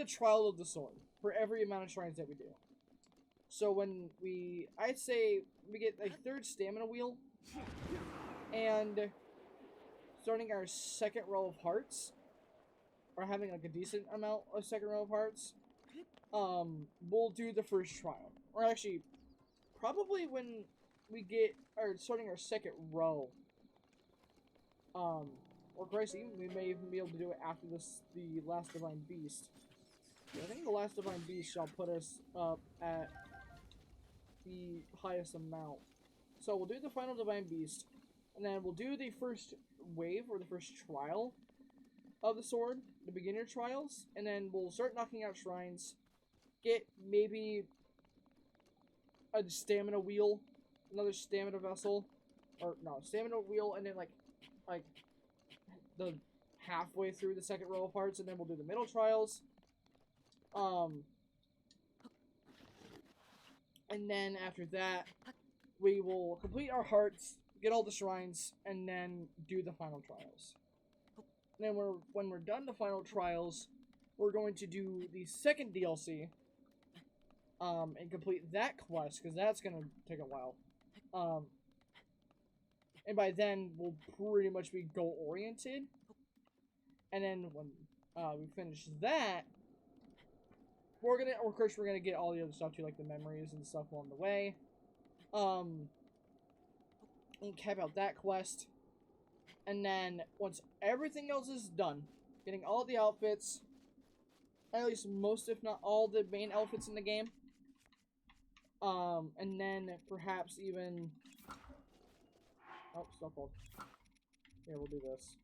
trial of the sword for every amount of shrines that we do. So when I'd say we get a third stamina wheel, and starting our second row of hearts, or having like a decent amount of second row of hearts, we'll do the first trial. Or actually, probably when we get starting our second row, or Gracie, we may even be able to do it after the last Divine Beast. I think the last Divine Beast shall put us up at the highest amount. So we'll do the final Divine Beast, and then we'll do the first wave, or the first trial of the sword, the beginner trials, and then we'll start knocking out shrines, get maybe a stamina wheel, another stamina vessel, or no, stamina wheel, and then like the halfway through the second row of parts, and then we'll do the middle trials. And then after that, we will complete our hearts, get all the shrines, and then do the final trials. And then when we're done the final trials, we're going to do the second DLC, and complete that quest, because that's going to take a while. And by then, we'll pretty much be goal-oriented. And then when we finish that, of course, we're gonna get all the other stuff too, like the memories and stuff along the way. And cap out that quest. And then, once everything else is done, getting all the outfits, at least most, if not all, the main outfits in the game. And then perhaps even... Oh, stop hold. Yeah, we'll do this.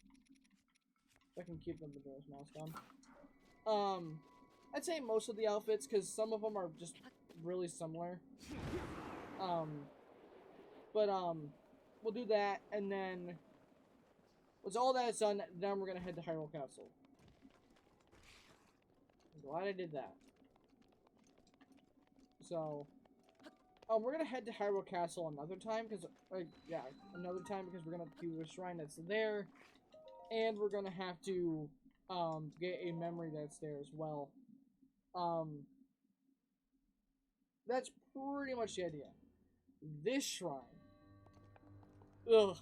I can keep the Majora's Mask on. I'd say most of the outfits, because some of them are just really similar. We'll do that, and then once all that is done, then we're gonna head to Hyrule Castle. I'm glad I did that. So, we're gonna head to Hyrule Castle another time, because, another time, because we're gonna do a shrine that's there, and we're gonna have to, get a memory that's there as well. That's pretty much the idea. This shrine. Ugh.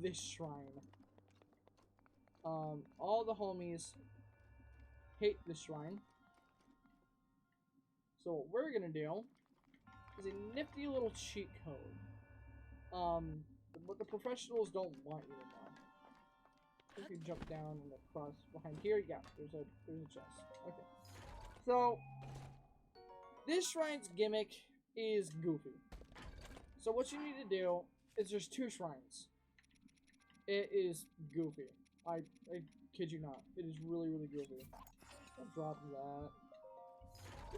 This shrine. All the homies hate this shrine. So what we're gonna do is a nifty little cheat code. But the professionals don't want you to know. If you jump down and across behind here, yeah, there's a chest. Okay. So, this shrine's gimmick is goofy. So what you need to do is there's 2 shrines. It is goofy. I kid you not. It is really, really goofy. I'll drop that.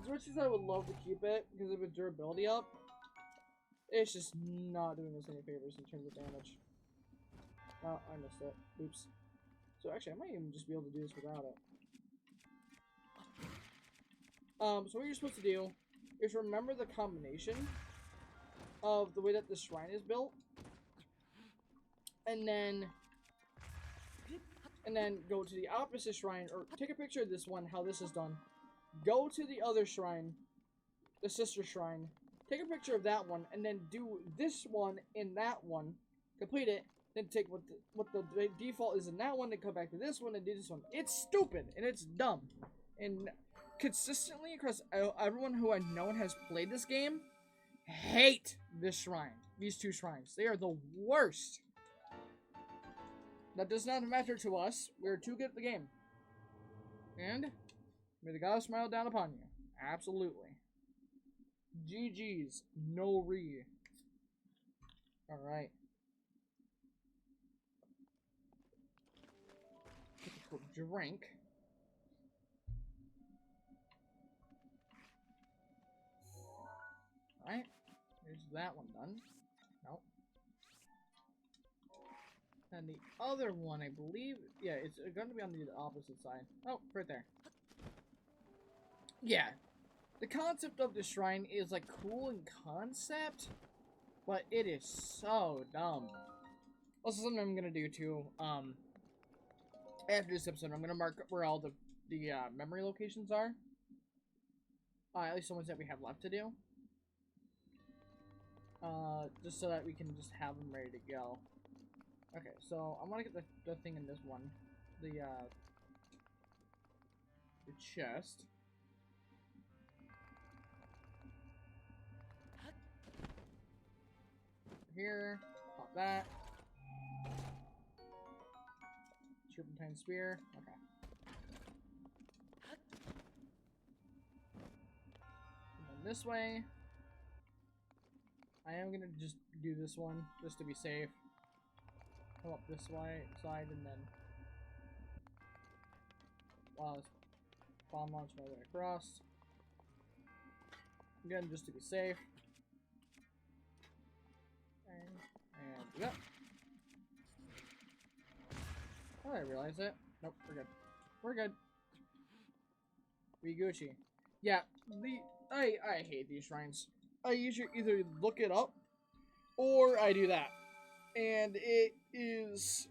As much as I would love to keep it, because of its durability up, it's just not doing us any favors in terms of damage. Oh, I missed it. Oops. So actually, I might even just be able to do this without it. So what you're supposed to do is remember the combination of the way that the shrine is built, and then go to the opposite shrine, or take a picture of this one, how this is done, go to the other shrine, the sister shrine, take a picture of that one, and then do this one in that one, complete it, then take what the default is in that one, then come back to this one and do this one. It's stupid and it's dumb. And consistently across everyone who I know has played this game, hate this shrine. These two shrines. They are the worst. That does not matter to us. We're too good at the game. And may the gods smile down upon you. Absolutely. GG's. No re. Alright. Take a quick drink. Alright. Here's that one done. Nope. And the other one, I believe, yeah, it's going to be on the opposite side. Oh, right there. Yeah. The concept of the shrine is, like, cool in concept, but it is so dumb. Also, something I'm going to do, too, after this episode, I'm going to mark where all the memory locations are. At least the ones that we have left to do. Just so that we can just have them ready to go. Okay, so I want to get the thing in this one. The chest. Here, pop that. Serpentine spear, okay. And then this way. I am gonna just do this one, just to be safe. Come up this way, side, and then bomb launch my way across. Again, just to be safe. And yep. Oh, I realize it. Nope, we're good. We're good. We Gucci. Yeah, I hate these shrines. I usually either look it up or I do that. And it is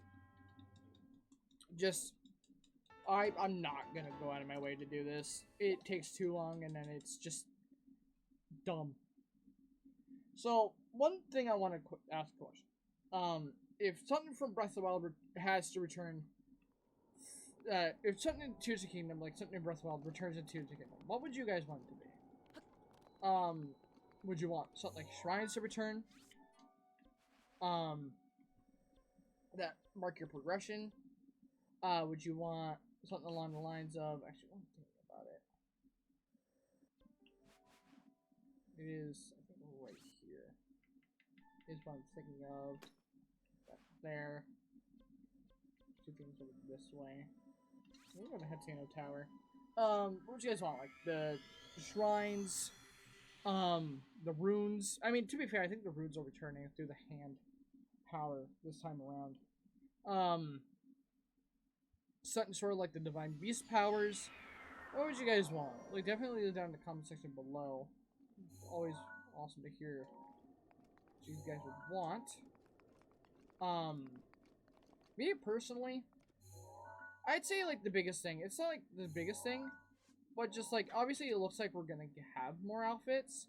just I'm not gonna go out of my way to do this. It takes too long and then it's just dumb. So one thing I want to ask a question. If something from Breath of the Wild has to return, if something in Tears of the Kingdom, like something in Breath of the Wild returns in Tears of the Kingdom, what would you guys want it to be? Would you want something like shrines to return? That mark your progression? Would you want something along the lines of, actually, I'm thinking about it. It is, I think, right here. Is what I'm thinking of. That there. Two things over this way. We're going to Hateno Tower. What would you guys want? Like the shrines, the runes. I mean, to be fair, I think the runes are returning through the hand power this time around. Something sort of like the Divine Beast powers. What would you guys want? Like, definitely leave it down in the comment section below. It's always awesome to hear what you guys would want. Me personally, I'd say like the biggest thing. It's not like the biggest thing, but just like obviously it looks like we're gonna have more outfits,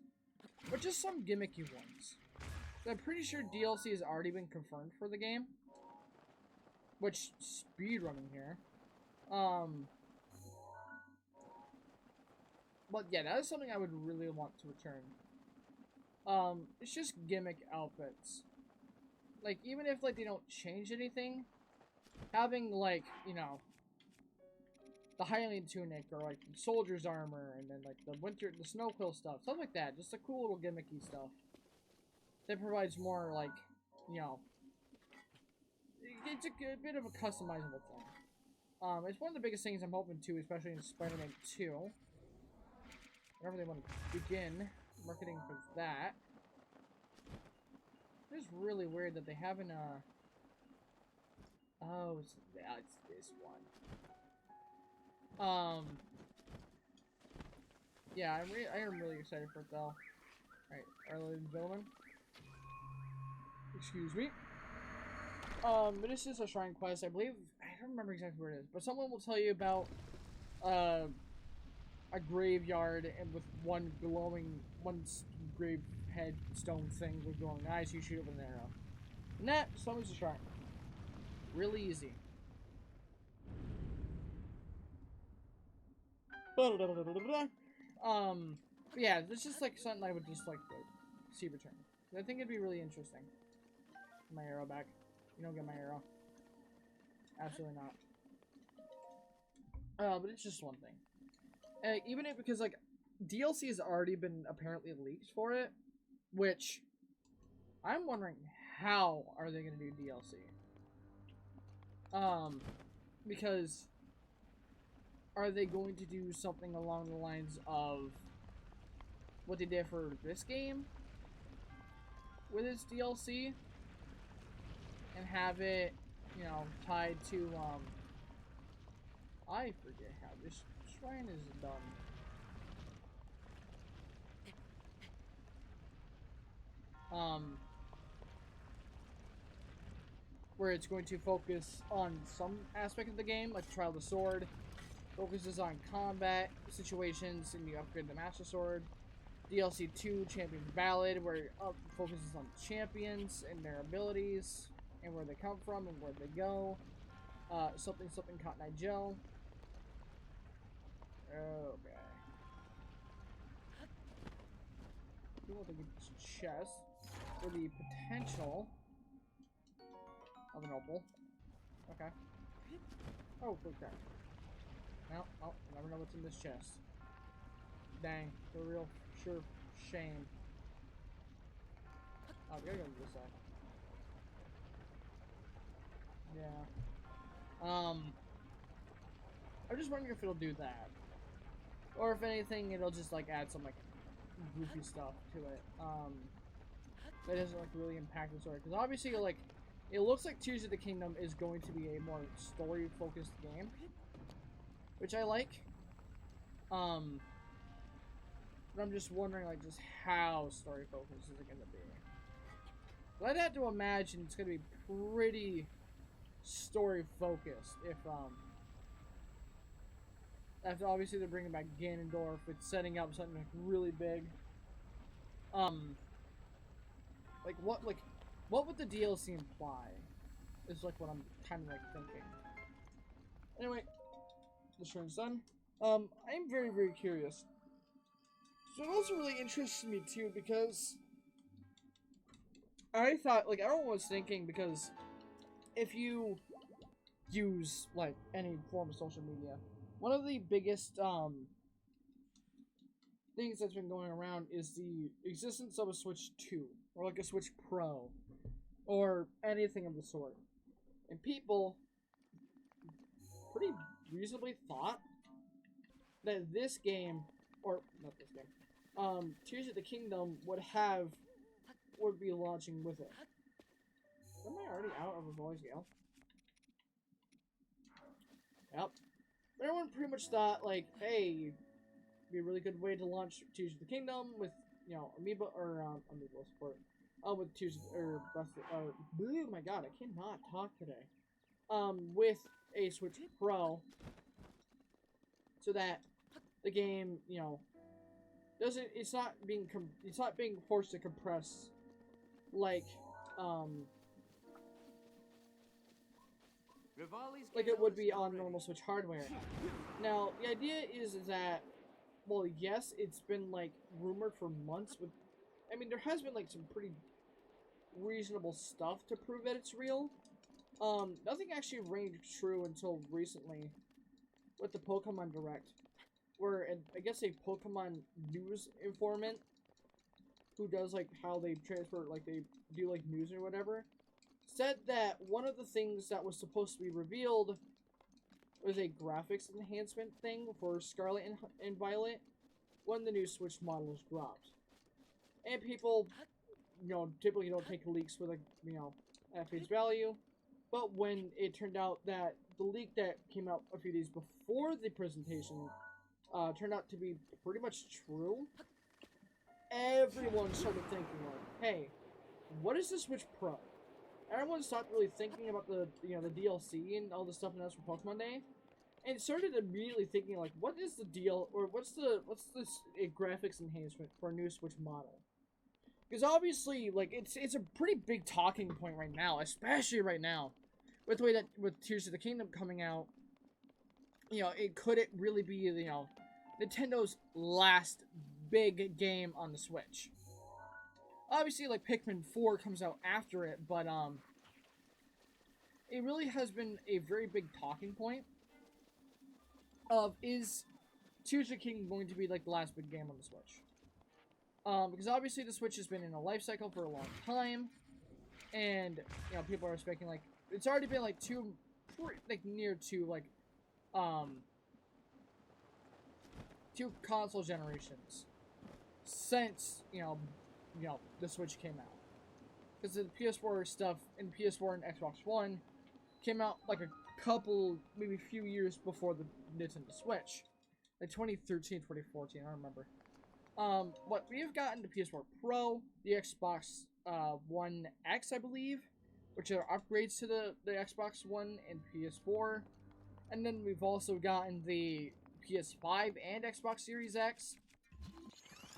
but just some gimmicky ones. So I'm pretty sure DLC has already been confirmed for the game. Which, speedrunning here. But yeah, that is something I would really want to return. It's just gimmick outfits. Like, even if, like, they don't change anything, having, like, you know, the Hylian tunic, or, like, soldier's armor, and then, like, the snow quill stuff, stuff like that. Just a cool little gimmicky stuff. That provides more, like, you know, it's a bit of a customizable thing. It's one of the biggest things I'm hoping to, especially in Spider-Man 2. Whenever they want to begin marketing for that. It's really weird that they haven't, oh, it's this one. Yeah, I am really excited for it, though. Alright, ladies and gentlemen. Excuse me. But this is a shrine quest, I believe. I don't remember exactly where it is, but someone will tell you about, a graveyard and with one glowing, grave head stone thing with glowing eyes, you shoot it with an arrow. And that summons a shrine. Really easy. Yeah, this is like something I would just like to see return. I think it'd be really interesting. My arrow back. You don't get my arrow. Absolutely not. But it's just one thing. Even if, because like DLC has already been apparently leaked for it, which I'm wondering how are they going to do DLC? Because are they going to do something along the lines of what they did for this game with its DLC and have it, you know, tied to I forget how this shrine is done. Where it's going to focus on some aspect of the game, like the Trial of the Sword, focuses on combat situations, and you upgrade the Master Sword. DLC 2, Champions Ballad, where it focuses on champions and their abilities, and where they come from, and where they go. Something Cotton Eye Joe. Okay. We want to get this chest for the potential of an opal. Okay. Oh, quick crap. No, oh, I never know what's in this chest. Dang, the real sure shame. Oh, we gotta go to this side. Yeah. I'm just wondering if it'll do that. Or if anything, it'll just like add some like goofy stuff to it. That doesn't like really impact the story. Because obviously, like, it looks like Tears of the Kingdom is going to be a more story-focused game, which I like. But I'm just wondering, like, just how story-focused is it going to be? But I'd have to imagine it's going to be pretty story-focused if, after obviously they're bringing back Ganondorf, it's setting up something like really big. What would the DLC imply? Is like what I'm kind of like thinking. Anyway, the shrink's done. I'm very, very curious. So it also really interests me too because I thought, like, everyone was thinking, because if you use like any form of social media, one of the biggest things that's been going around is the existence of a Switch 2 or like a Switch Pro or anything of the sort. And people pretty reasonably thought that this game, or not this game, Tears of the Kingdom would be launching with it. Am I already out of a voice gale? Yep. Everyone pretty much thought, like, hey, it'd be a really good way to launch Tears of the Kingdom with, you know, Amiibo, or, Amiibo support. With Tears of, or Breath of, oh my god, I cannot talk today. With a Switch Pro, so that the game, you know, it's not being forced to compress like it would be on normal Switch hardware. Now, the idea is that, well, yes, it's been like rumored for months. I mean, there has been like some pretty reasonable stuff to prove that it's real. Nothing actually rang true until recently with the Pokemon Direct, where I guess a Pokemon news informant who does like how they transfer, like they do like news or whatever, said that one of the things that was supposed to be revealed was a graphics enhancement thing for Scarlet and Violet when the new Switch models dropped. And people, you know, typically don't take leaks with, like, you know, at face value. But when it turned out that the leak that came out a few days before the presentation turned out to be pretty much true, everyone started thinking, like, hey, what is the Switch Pro? Everyone stopped really thinking about the, you know, the DLC and all the stuff announced for Pokemon Day, and started immediately thinking like, what is the deal, or what's this graphics enhancement for a new Switch model? Because obviously, like, it's a pretty big talking point right now, especially right now, with the way that with Tears of the Kingdom coming out. You know, it really be, you know, Nintendo's last big game on the Switch. Obviously, like, Pikmin 4 comes out after it, but it really has been a very big talking point of, is Tears of the Kingdom going to be like the last big game on the Switch? Because obviously the Switch has been in a life cycle for a long time, and you know, people are expecting, like, it's already been like near to like two console generations since you know the Switch came out, because the PS4 stuff and PS4 and Xbox One came out like a couple, maybe a few years before the Nintendo Switch, like 2013, 2014, I don't remember. What we've gotten the PS4 Pro, the Xbox One X, I believe, which are upgrades to the Xbox One and PS4, and then we've also gotten the PS5 and Xbox Series X,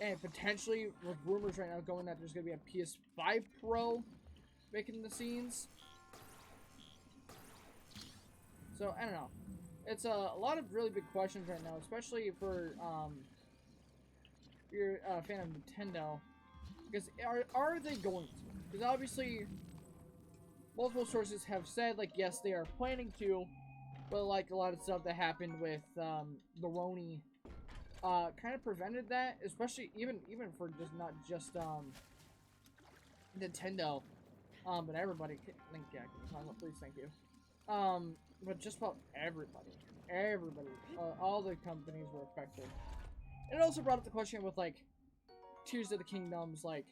and potentially, with rumors right now going that there's going to be a PS5 Pro making the scenes. So, I don't know. It's a lot of really big questions right now, especially for if you're a fan of Nintendo. Because are they going to? Because obviously, multiple sources have said, like, yes, they are planning to, but like a lot of stuff that happened with the Roni kind of prevented that, especially even for just not just Nintendo, but everybody. Link, yeah, please, thank you. But just about everybody, all the companies were affected. And it also brought up the question with like Tears of the Kingdom's like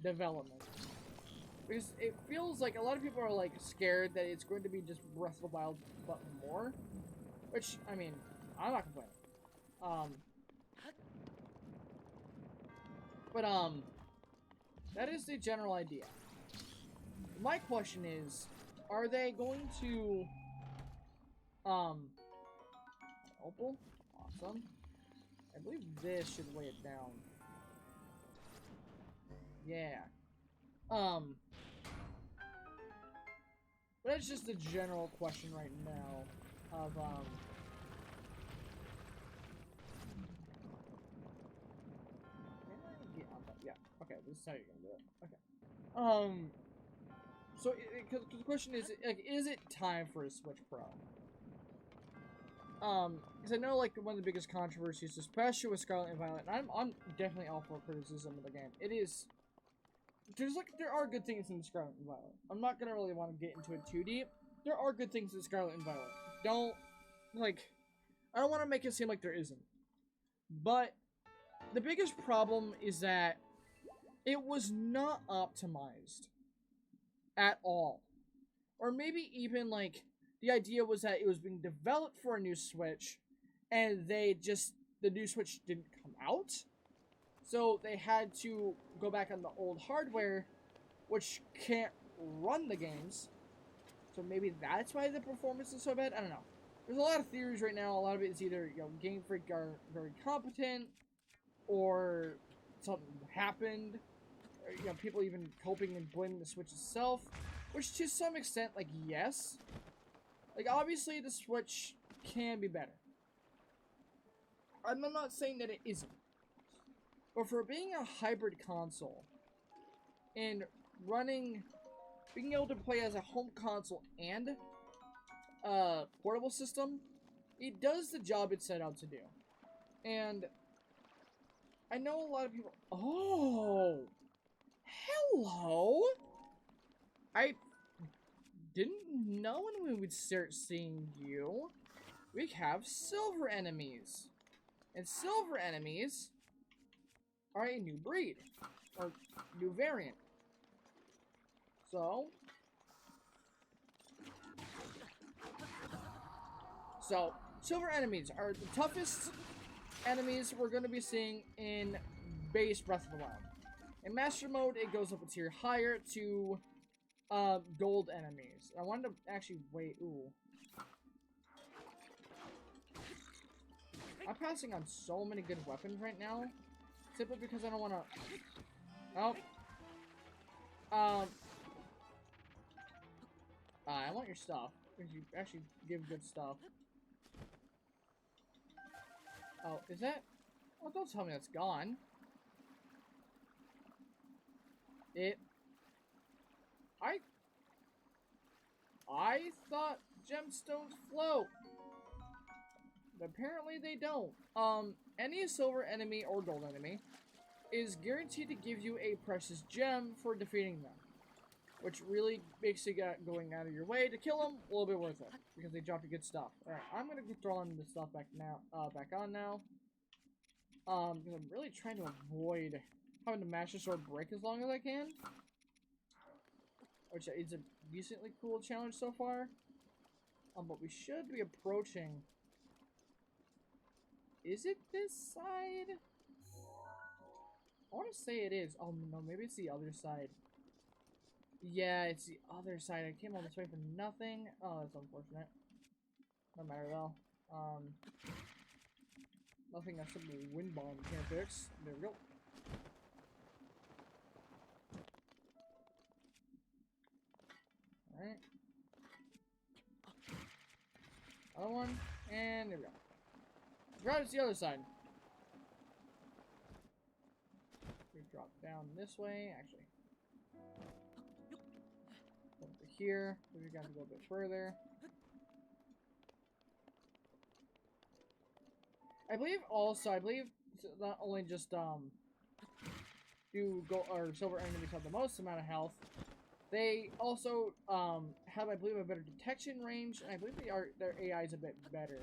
development, because it feels like a lot of people are like scared that it's going to be just Breath of the Wild but more, which I mean, I'm not complaining. But that is the general idea. My question is, are they going to Opal? Awesome. I believe this should weigh it down. Yeah. But that's just a general question right now of yeah, okay, this is how you're gonna do it. Okay. So because the question is, like, is it time for a Switch Pro? Because I know, like, one of the biggest controversies, especially with Scarlet and Violet, and I'm definitely all for criticism of the game. It is, there are good things in Scarlet and Violet. I'm not gonna really want to get into it too deep. There are good things in Scarlet and Violet. I don't want to make it seem like there isn't. But the biggest problem is that it was not optimized at all. Or maybe even, like, the idea was that it was being developed for a new Switch, and the new Switch didn't come out. So they had to go back on the old hardware, which can't run the games. So maybe that's why the performance is so bad. I don't know. There's a lot of theories right now. A lot of it is either, you know, Game Freak are very competent, or something happened. Or, you know, people even coping and blaming the Switch itself. Which, to some extent, like, yes. Like, obviously, the Switch can be better. I'm not saying that it isn't. But for being a hybrid console, and being able to play as a home console and a portable system, it does the job it's set out to do. And I know a lot of people... Oh! Hello! I didn't know when we would start seeing you. We have silver enemies. And silver enemies are a new breed. Or new variant. So, silver enemies are the toughest enemies we're going to be seeing in base Breath of the Wild. In Master Mode, it goes up a tier higher to gold enemies. I wanted to actually wait. Ooh. I'm passing on so many good weapons right now, simply because I don't want to... Oh. I want your stuff, because you actually give good stuff. Oh, is that... Oh, don't tell me that's gone. I thought gemstones float. But apparently they don't. Any silver enemy or gold enemy is guaranteed to give you a precious gem for defeating them. Which really makes you going out of your way to kill them a little bit worth it. Because they drop you good stuff. Alright, I'm gonna throw on the stuff back on now. Because I'm really trying to avoid having to Master Sword break as long as I can. Which is a decently cool challenge so far. But we should be approaching... Is it this side? I want to say it is. Oh no, maybe it's the other side. Yeah, it's the other side. I came all this way for nothing. Oh, that's unfortunate. No matter though. Nothing a simple wind bomb can't fix. There we go. Alright. Other one. And there we go. Right, it's the other side. We drop down this way, actually. Over here. We got to go a bit further. I believe not only just do gold or silver enemies have the most amount of health, they also have, I believe, a better detection range, and I believe their AI is a bit better.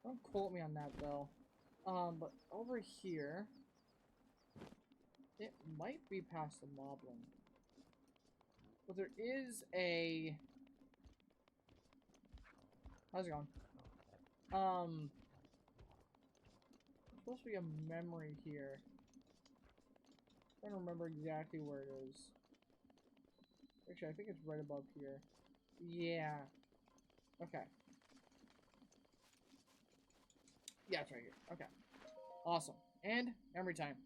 Don't quote me on that though. But over here, it might be past the moblin. But there is a... How's it going? There's supposed to be a memory here. I don't remember exactly where it is. Actually, I think it's right above here. Yeah. Okay. Yeah, it's right here. Okay. Awesome. And memory time.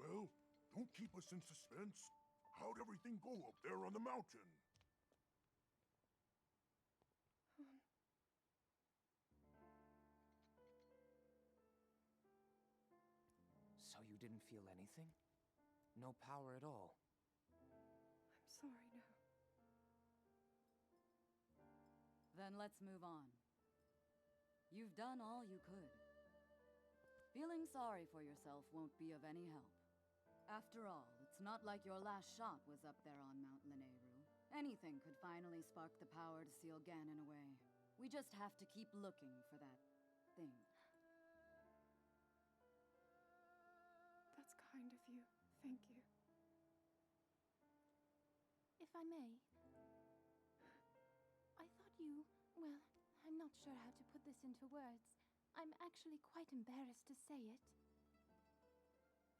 Well, don't keep us in suspense. How'd everything go up there on the mountain? So you didn't feel anything? No power at all? I'm sorry, no. Then let's move on. You've done all you could. Feeling sorry for yourself won't be of any help. After all, it's not like your last shot was up there on Mount Lanayru. Anything could finally spark the power to seal Ganon away. We just have to keep looking for that thing. That's kind of you. Thank you. If I may, I thought you... Well, I'm not sure how to put this into words. I'm actually quite embarrassed to say it.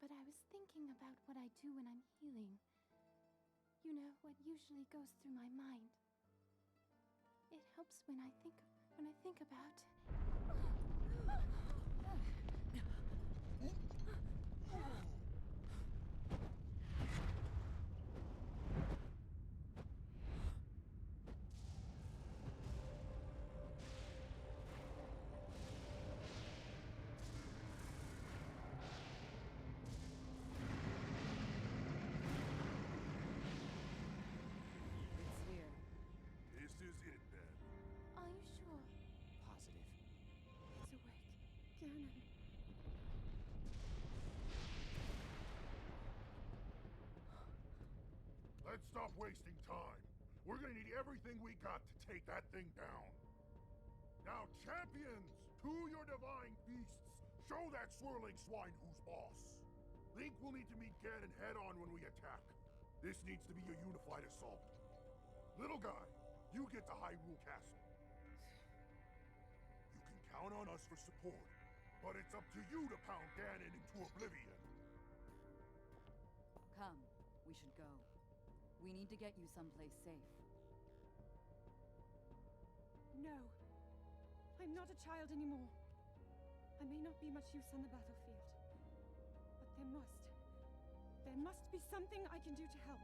But I was thinking about what I do when I'm healing. You know, what usually goes through my mind. It helps when I think about... It's here. This is it then. Are you sure? Positive. Let's stop wasting time. We're gonna need everything we got to take that thing down. Now, champions, to your divine beasts, show that swirling swine who's boss. Link will need to meet Ganon head-on when we attack. This needs to be a unified assault. Little guy, you get to Hyrule Castle. You can count on us for support, but it's up to you to pound Ganon into oblivion. Come, we should go. We need to get you someplace safe. No. I'm not a child anymore. I may not be much use on the battlefield. But there must be something I can do to help.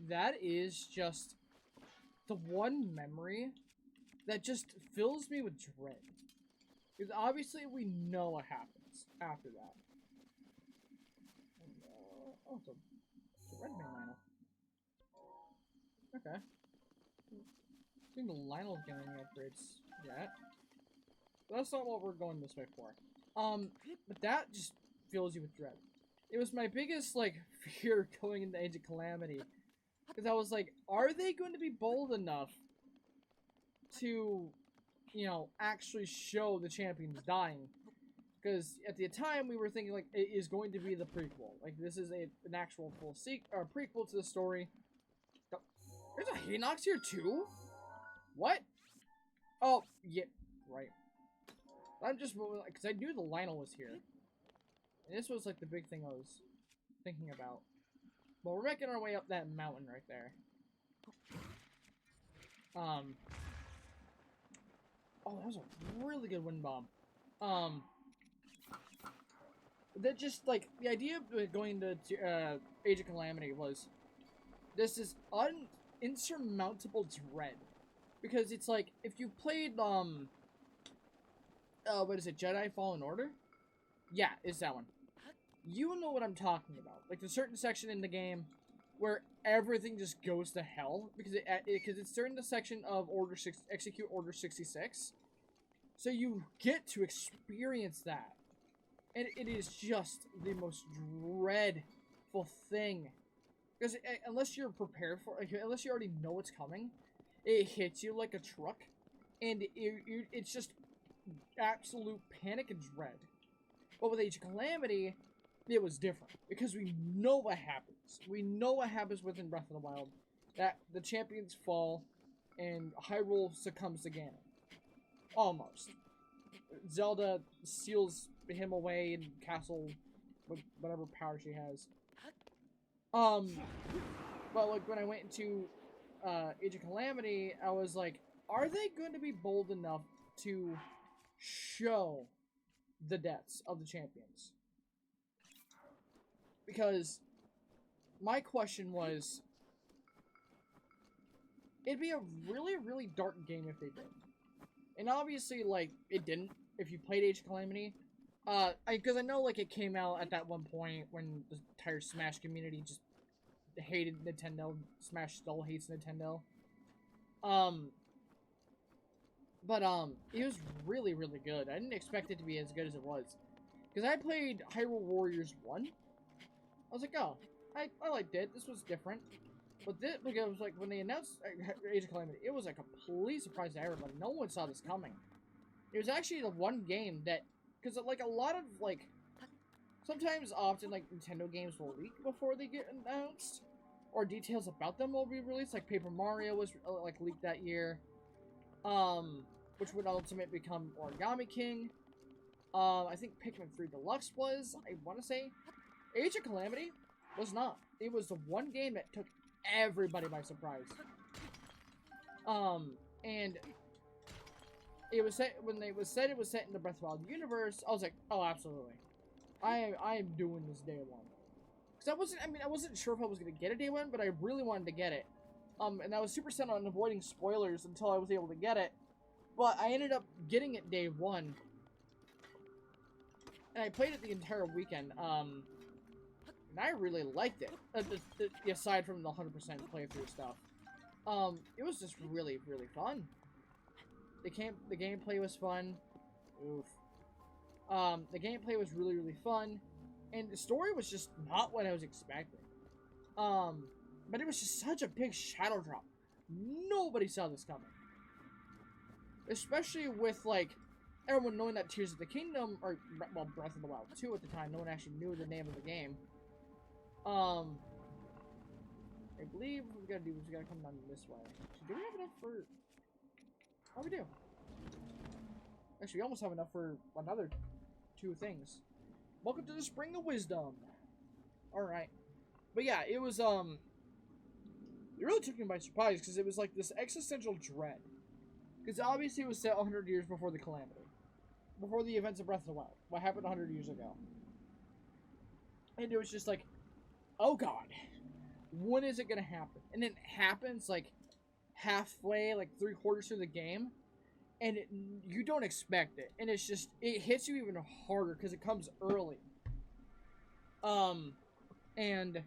That is just the one memory that just fills me with dread. Because obviously we know what happens after that. And, oh, it's a red man Lionel. Okay. I think the Lionel's getting any upgrades yet. But that's not what we're going this way for. But that just fills you with dread. It was my biggest, like, fear going into Age of Calamity. Because I was like, are they going to be bold enough to, you know, actually show the champions dying? Because at the time, we were thinking, like, it is going to be the prequel. Like, this is an actual full prequel to the story. There's a Haynox here, too? What? Oh, yeah, right. I'm just, because I knew the Lionel was here. And this was, like, the big thing I was thinking about. But we're making our way up that mountain right there. Oh, that was a really good wind bomb. That just, like, the idea of going to Age of Calamity was, this is insurmountable dread. Because it's like, if you played, what is it, Jedi Fallen Order? Yeah, it's that one. You know what I'm talking about. Like, there's a certain section in the game where everything just goes to hell because it's during the section of Execute Order 66. So you get to experience that. And it is just the most dreadful thing. Because unless you're prepared for it, unless you already know what's coming, it hits you like a truck. And it's just absolute panic and dread. But with Age of Calamity, it was different because we know what happens. We know what happens within Breath of the Wild. That the champions fall and Hyrule succumbs to Ganon. Almost. Zelda seals him away in castle with whatever power she has. But like when I went into Age of Calamity, I was like, are they going to be bold enough to show the deaths of the champions? Because my question was, it'd be a really, really dark game if they did. And obviously, like, it didn't, if you played Age of Calamity. Because I know, like, it came out at that one point when the entire Smash community just hated Nintendo. Smash still hates Nintendo. But it was really, really good. I didn't expect it to be as good as it was. Because I played Hyrule Warriors 1. I was like, oh, I liked it. This was different. But this, because like when they announced Age of Calamity, it was a complete surprise to everybody. No one saw this coming. It was actually the one game that, because like a lot of like, often like Nintendo games will leak before they get announced, or details about them will be released. Like Paper Mario was like leaked that year, which would ultimately become Origami King. I think Pikmin 3 Deluxe was. I want to say. Age of Calamity was not. It was the one game that took everybody by surprise. And it was set when it was said it was set in the Breath of the Wild universe. I was like, oh, absolutely, I am doing this day one. Because I wasn't sure if I was gonna get it day one, but I really wanted to get it. And I was super set on avoiding spoilers until I was able to get it. But I ended up getting it day one, and I played it the entire weekend. And I really liked it. Aside from the 100% playthrough stuff. It was just really, really fun. The gameplay was fun. Oof. The gameplay was really, really fun. And the story was just not what I was expecting. But it was just such a big shadow drop. Nobody saw this coming. Especially with, like, everyone knowing that Tears of the Kingdom, or, well, Breath of the Wild 2 at the time, no one actually knew the name of the game. I believe what we gotta do is we gotta come down this way. So do we have enough for... Oh, we do. Actually, we almost have enough for another 2 things. Welcome to the Spring of Wisdom. Alright. But yeah, it was, it really took me by surprise, because it was like this existential dread. Because obviously it was set 100 years before the Calamity. Before the events of Breath of the Wild. What happened 100 years ago. And it was just like, oh god. When is it going to happen? And it happens like halfway, like 3/4 through the game. And you don't expect it. And it's just, it hits you even harder because it comes early. And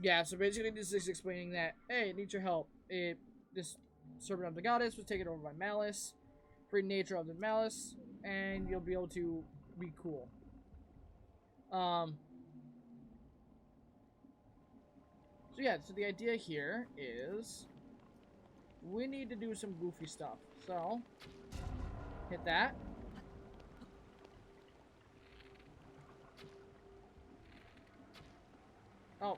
yeah, so basically this is explaining that, hey, it needs your help. This servant of the goddess was taken over by Malice. Free nature of the Malice. And you'll be able to be cool. So yeah, so the idea here is we need to do some goofy stuff. So, hit that. Oh,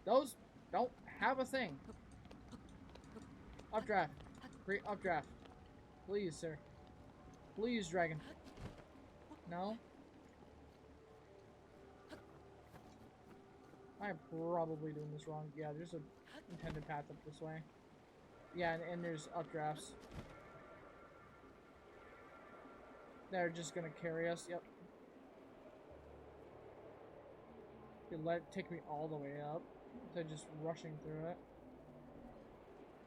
those don't have a thing. Updraft. Great updraft. Please, sir. Please, dragon. No? I'm probably doing this wrong. Yeah, there's an intended path up this way. Yeah, and there's updrafts. They're just gonna carry us, yep. Let it take me all the way up. Instead of just rushing through it.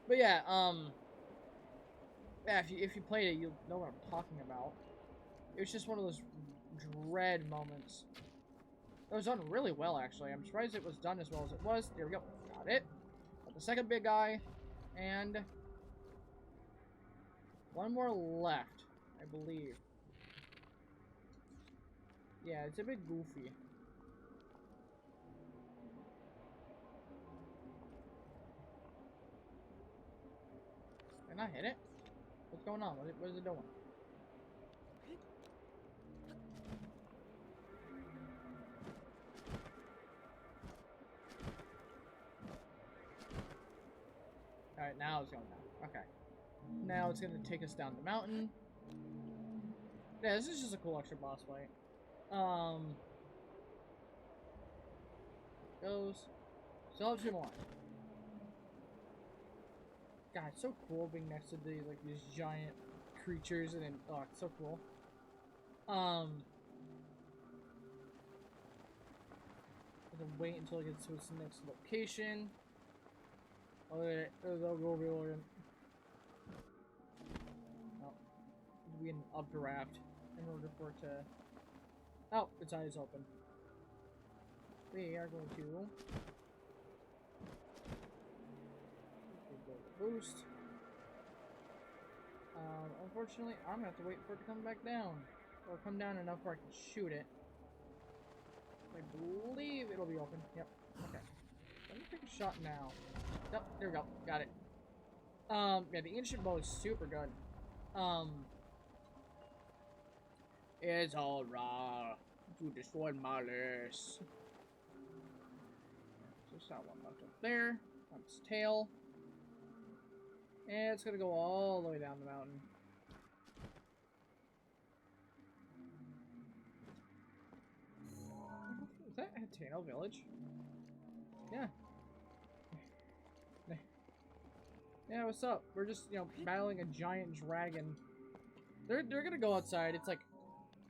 But yeah, yeah, if you played it, you'll know what I'm talking about. It was just one of those dread moments. It was done really well, actually. I'm surprised it was done as well as it was. There we go. Got it. Got the second big guy. And one more left, I believe. Yeah, it's a bit goofy. Can I hit it? What's going on? What is it doing? Alright, now it's going down. Okay. Now it's gonna take us down the mountain. Yeah, this is just a cool extra boss fight. Goes. Still have 2 more. God, it's so cool being next to these giant creatures, and then oh, it's so cool. I'm gonna wait until it gets to its next location. Oh, they'll go over here. Oh, it'll be an updraft in order for it to. Oh, its eyes open. We are going to boost. Unfortunately, I'm gonna have to wait for it to come back down. Or come down enough where I can shoot it. I believe it'll be open. Yep. Okay. Let me take a shot now. Yep, there we go. Got it. Yeah, the ancient bow is super good. It's all raw to destroy Malice. Just that one left up there. On its tail. And it's gonna go all the way down the mountain. Is that Hateno Village? Yeah. Yeah, what's up? We're just, you know, battling a giant dragon. They're gonna go outside. It's like,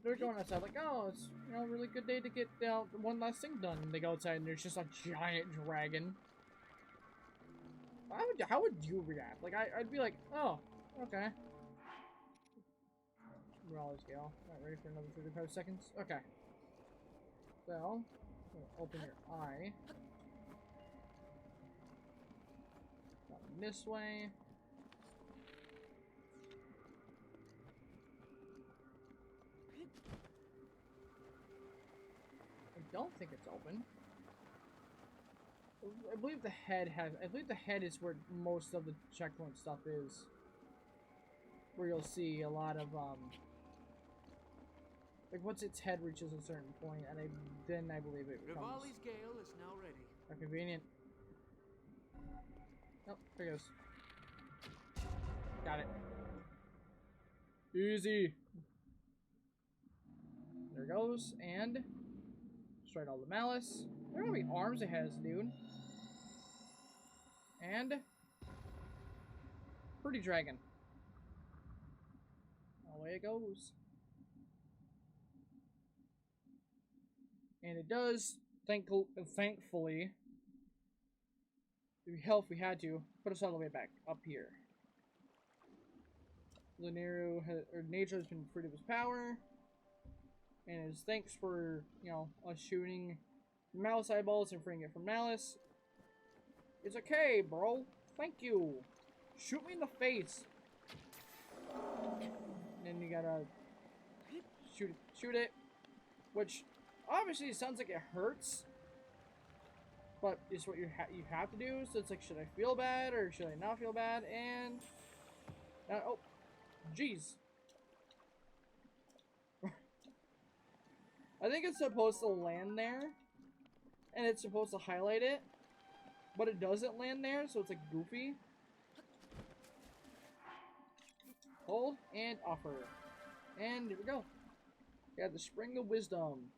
they're going outside like, oh, it's, you know, a really good day to get one last thing done. And they go outside and there's just a giant dragon. How would you react? Like, I'd be like, oh, okay. Raleigh scale. Not ready for another 35 seconds. Okay. So, Open your eye. Down this way. I don't think it's open. I believe the head has. I believe the head is where most of the checkpoint stuff is. Where you'll see a lot of like once its head reaches a certain point, and then I believe it becomes. Rivali's gale is now ready. How convenient. Oh, there it goes. Got it. Easy. There it goes, and destroyed all the malice. There are gonna be arms it has, dude. And pretty dragon. Away it goes. And it does, thankfully, if hell if we had to, put us all the way back up here. Nature has been freed of his power. And as thanks for, you know, us shooting Malice eyeballs and freeing it from Malice. It's okay, bro. Thank you. Shoot me in the face. And then you gotta shoot it, which obviously sounds like it hurts, but it's what you have to do. So it's like, should I feel bad or should I not feel bad? And oh, jeez. I think it's supposed to land there, and it's supposed to highlight it, but it doesn't land there, so it's like goofy. Hold and offer. And here we go. Yeah, the Spring of Wisdom.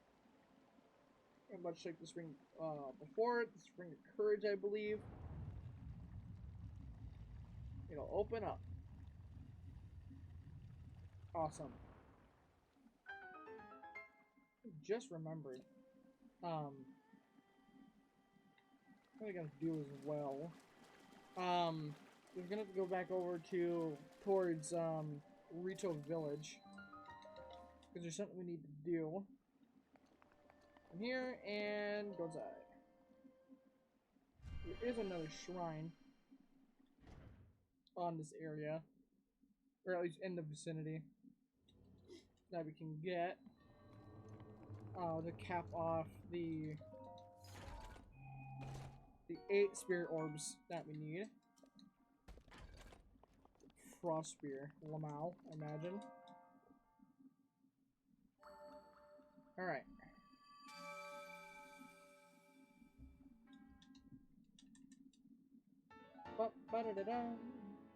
Very much like the spring before it, the Spring of Courage, I believe. It'll open up. Awesome. I just remembered. What I gotta do as well. We're gonna have to go back over towards Rito Village. Because there's something we need to do. From here and go outside. There is another shrine on this area. Or at least in the vicinity. That we can get. To cap off the 8 spirit orbs that we need. Frost Spear, Lamau, I imagine. Alright.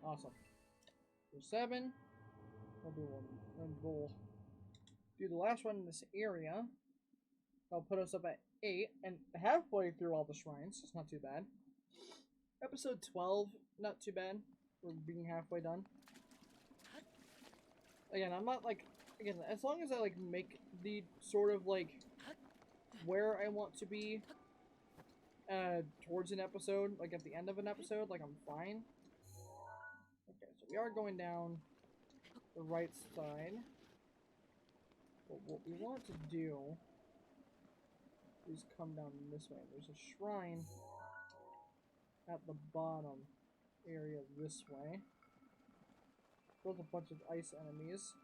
Awesome. So 7. We'll do one. And we'll do the last one in this area. That'll put us up at 8. And halfway through all the shrines. It's not too bad. Episode 12, not too bad. We're being halfway done. Again, I'm not like... Again, as long as I like make the sort of like where I want to be towards an episode, like at the end of an episode, like I'm fine. Okay, so we are going down the right side. But what we want to do is come down this way. There's a shrine at the bottom area this way. There's a bunch of ice enemies.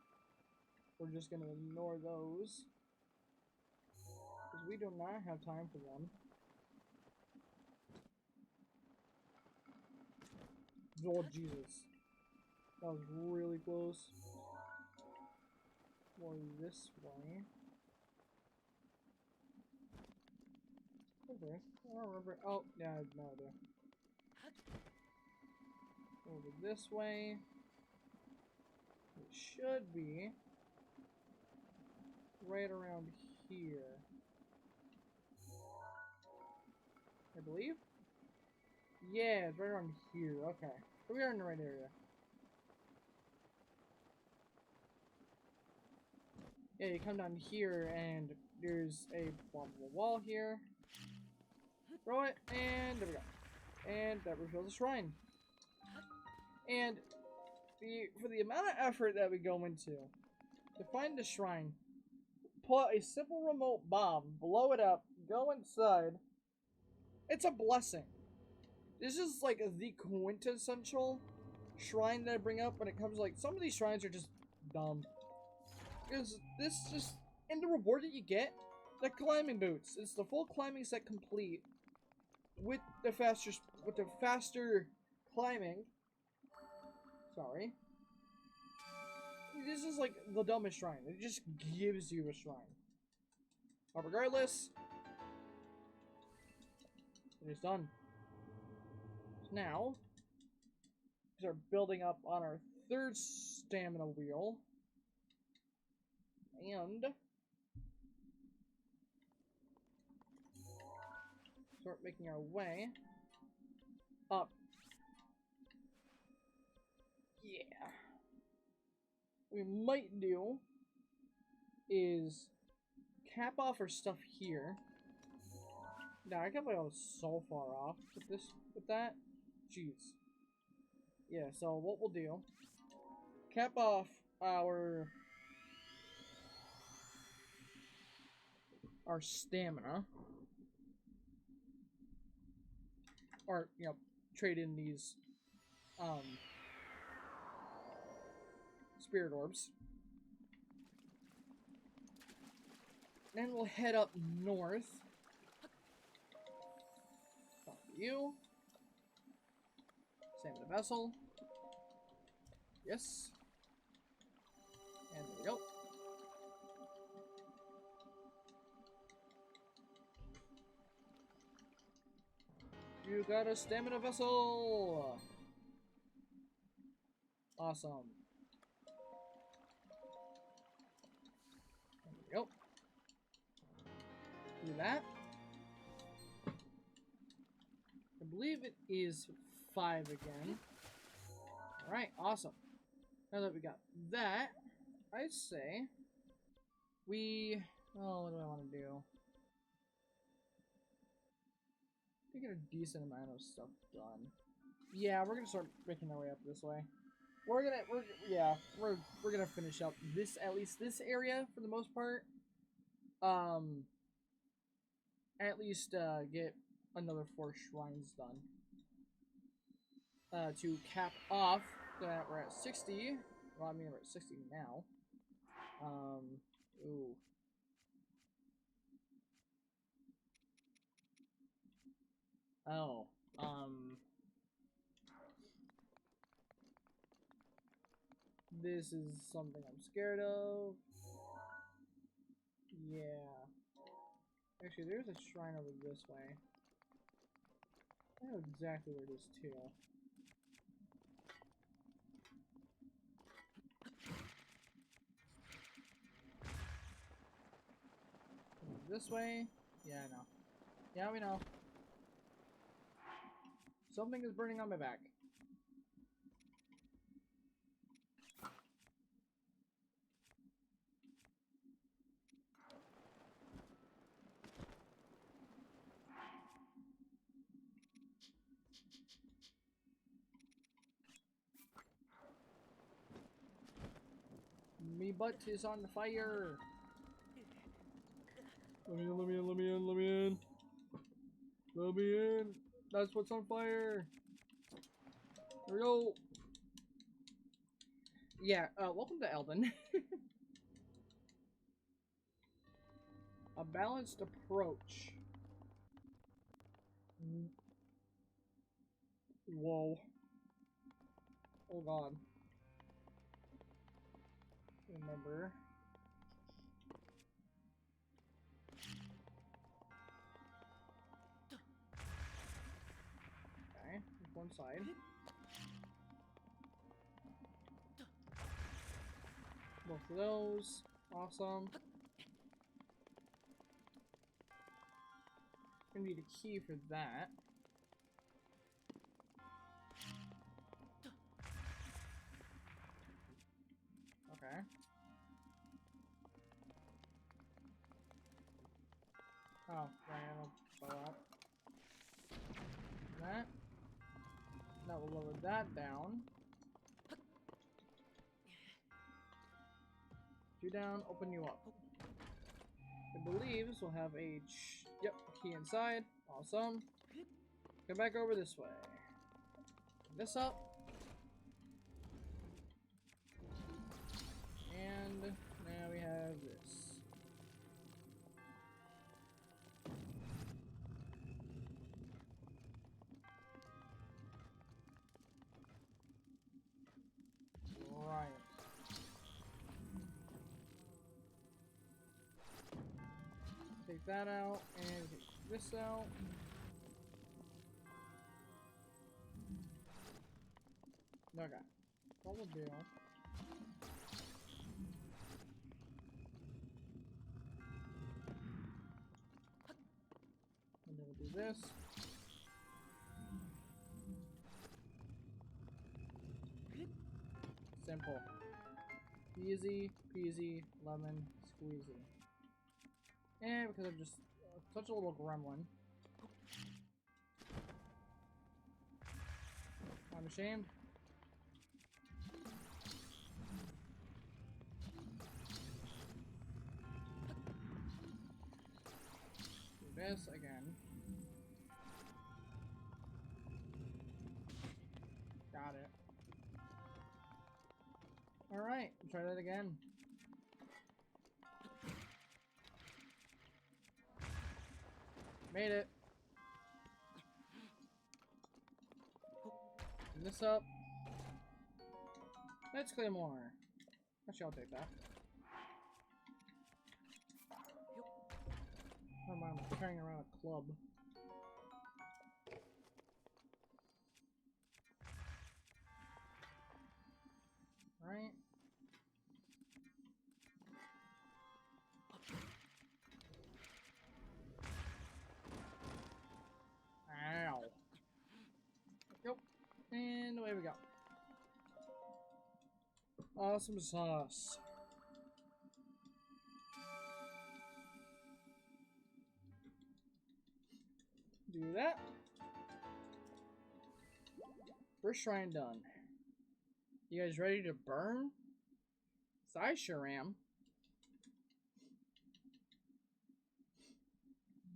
We're just going to ignore those. Because we do not have time for them. Oh, Jesus. That was really close. More this way. Okay. I don't remember. Oh, yeah, I have no idea. Over this way. It should be right around here, I believe. Yeah, it's right around here. Okay, so we are in the right area. Yeah, you come down here and there's a wall here. Throw it, and there we go. And that reveals the shrine. And for the amount of effort that we go into to find the shrine, pull out a simple remote bomb, blow it up, go inside. It's a blessing. This is like the quintessential shrine that I bring up when it comes to, like, some of these shrines are just dumb. Because this just, and the reward that you get, the climbing boots. It's the full climbing set complete with the faster climbing. Sorry. This is like the dumbest shrine. It just gives you a shrine. But regardless, it is done. Now, we start building up on our third stamina wheel. And start making our way up. Yeah. What we might do is cap off our stuff here. Now I can't believe I was so far off with that. Jeez. Yeah, so what we'll do, cap off our stamina. Or, you know, trade in these spirit orbs. Then we'll head up north. Talk to you. Same with the vessel. Yes. And there we go. You got a stamina vessel! Awesome. There we go. Do that. I believe it is 5 again. Alright, awesome. Now that we got that, I say we... Oh, what do I want to do? We get a decent amount of stuff done. Yeah, we're gonna start making our way up this way. We're gonna finish up this, at least this area for the most part. At least get another 4 shrines done. To cap off that we're at 60. Well, I mean we're at 60 now. Ooh. Oh, this is something I'm scared of. Yeah. Actually, there's a shrine over this way. I know exactly where it is, too. This way? Yeah, I know. Yeah, we know. Something is burning on my back. Me butt is on the fire. Let me in, let me in, let me in, let me in. Let me in. That's what's on fire. There we go. Yeah, welcome to Elden. A balanced approach. Whoa. Oh god. Remember. Okay, one side. Both of those. Awesome. Gonna need a key for that. Okay. Oh, right, I'll go up. That. That will lower that down. 2 down, open you up. I believe this will have a Yep, key inside. Awesome. Come back over this way. This up. And now we have this. Right. Take that out and take this out. Okay. What will do? And then we'll do this. Simple. Easy peasy lemon squeezy. And because I'm just such a little gremlin. I'm ashamed. Do this again. Got it. Alright, try that again. Made it. Clean this up. Let's clear more. Actually, I'll take that. I'm carrying around a club. Right. Ow. Yep. And away we go. Awesome sauce. Do that. First shrine done. You guys ready to burn? So I sure am.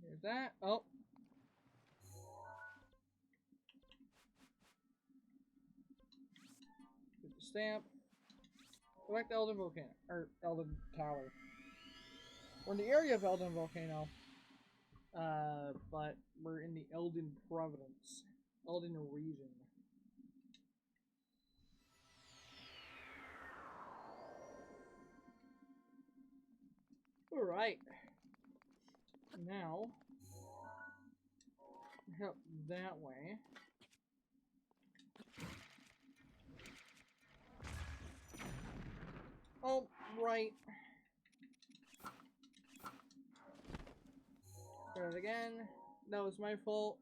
There's that. Oh. Get the stamp. Go back to Elden Volcano. Or Elden Tower. We're in the area of Elden Volcano. But we're in the Elden Province. Elden region. Alright. Now, help that way. Oh, right. Try it again. That was my fault.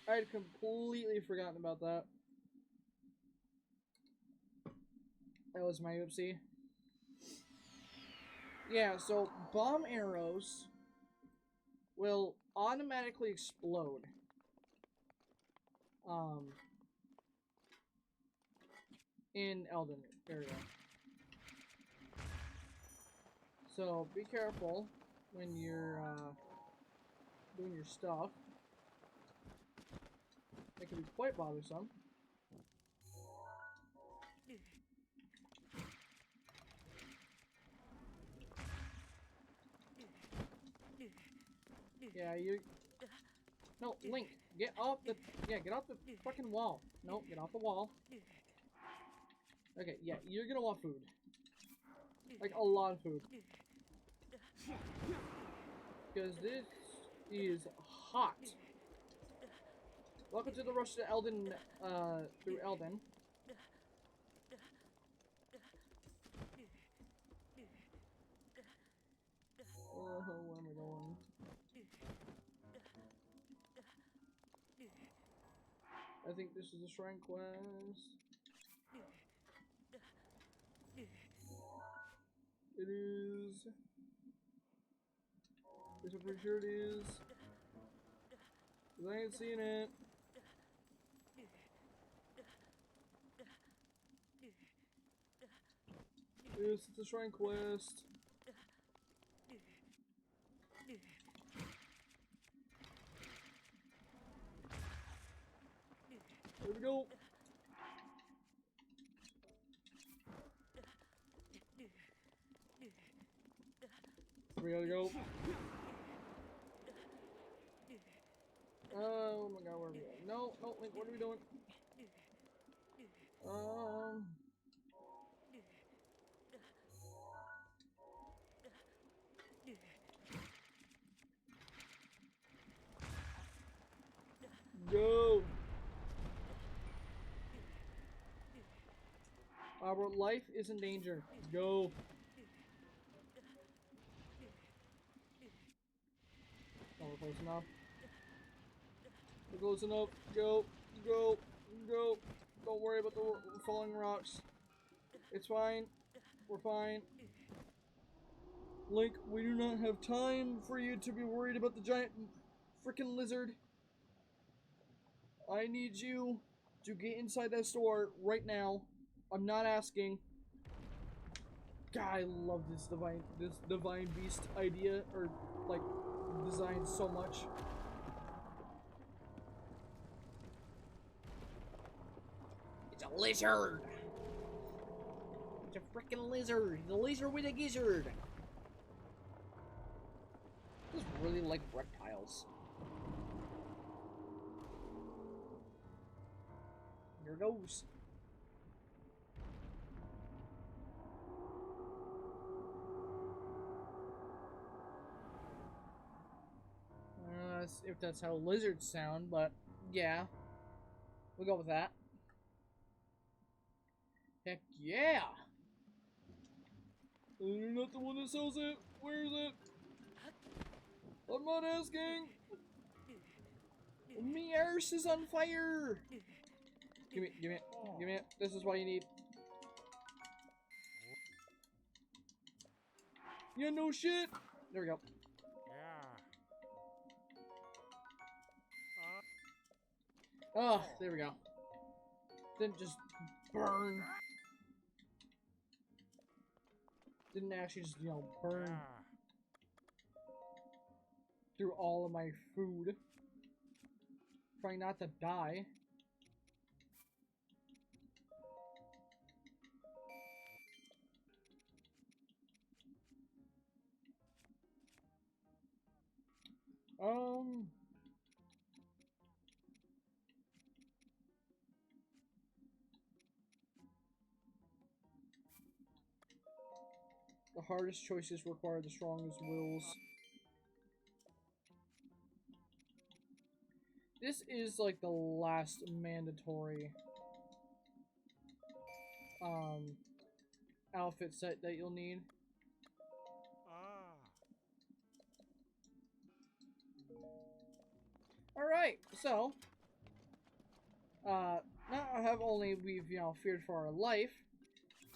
I had completely forgotten about that. That was my oopsie. Yeah, so bomb arrows will automatically explode. In Elden area. So be careful when you're doing your stuff. It can be quite bothersome. Yeah, you. No, Link, get off the. Yeah, get off the fucking wall. No, get off the wall. Okay, yeah, you're gonna want food. Like a lot of food. Because this is hot. Welcome to the rush to Elden, through Elden. Oh, where am I going? I think this is a shrine quest. It is. Yes, I'm pretty sure it is. 'Cause I ain't seen it. Yes, it's a shrine quest. There we go. We gotta go. Oh my god, where are we going? No, no, Link, what are we doing? Go! Our life is in danger. Go! Oh, we're close enough. We're close enough. Go! Go! Go! Don't worry about the falling rocks. It's fine. We're fine. Link, we do not have time for you to be worried about the giant freaking lizard. I need you to get inside that store right now. I'm not asking. God, I love this divine beast idea or like design so much. It's a lizard. It's a freaking lizard. The lizard with a gizzard. I just really like reptiles. Here goes. If that's how lizards sound, but yeah. We'll go with that. Heck yeah! You're not the one that sells it. Where is it? I'm not asking. Me arse is on fire. Give me it. This is what you need. Yeah, no shit. There we go. Oh, there we go. Didn't just burn. Didn't actually just, you know, burn through all of my food. Trying not to die. The hardest choices require the strongest wills. This is like the last mandatory outfit set that you'll need. Alright, so now have only we've, you know, feared for our life,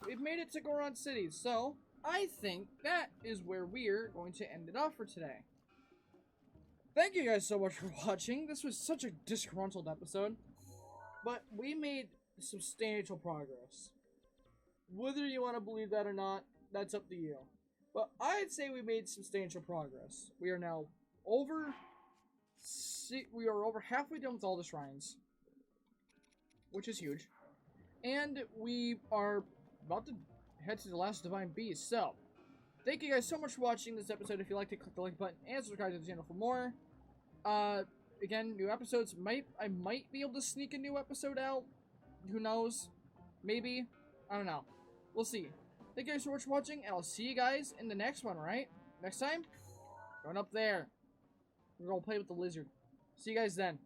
we've made it to Goron City, so I think that is where we're going to end it off for today. Thank you guys so much for watching. This was such a disgruntled episode, but we made substantial progress. Whether you want to believe that or not, that's up to you. But I'd say we made substantial progress. We are now over halfway done with all the shrines, which is huge. And we are about to head to the last Divine Beast. So, thank you guys so much for watching this episode. If you liked it, click the like button and subscribe to the channel for more. Again, new episodes. I might be able to sneak a new episode out. Who knows? Maybe. I don't know. We'll see. Thank you guys so much for watching, and I'll see you guys in the next one, right? Next time, going up there. We're gonna play with the lizard. See you guys then.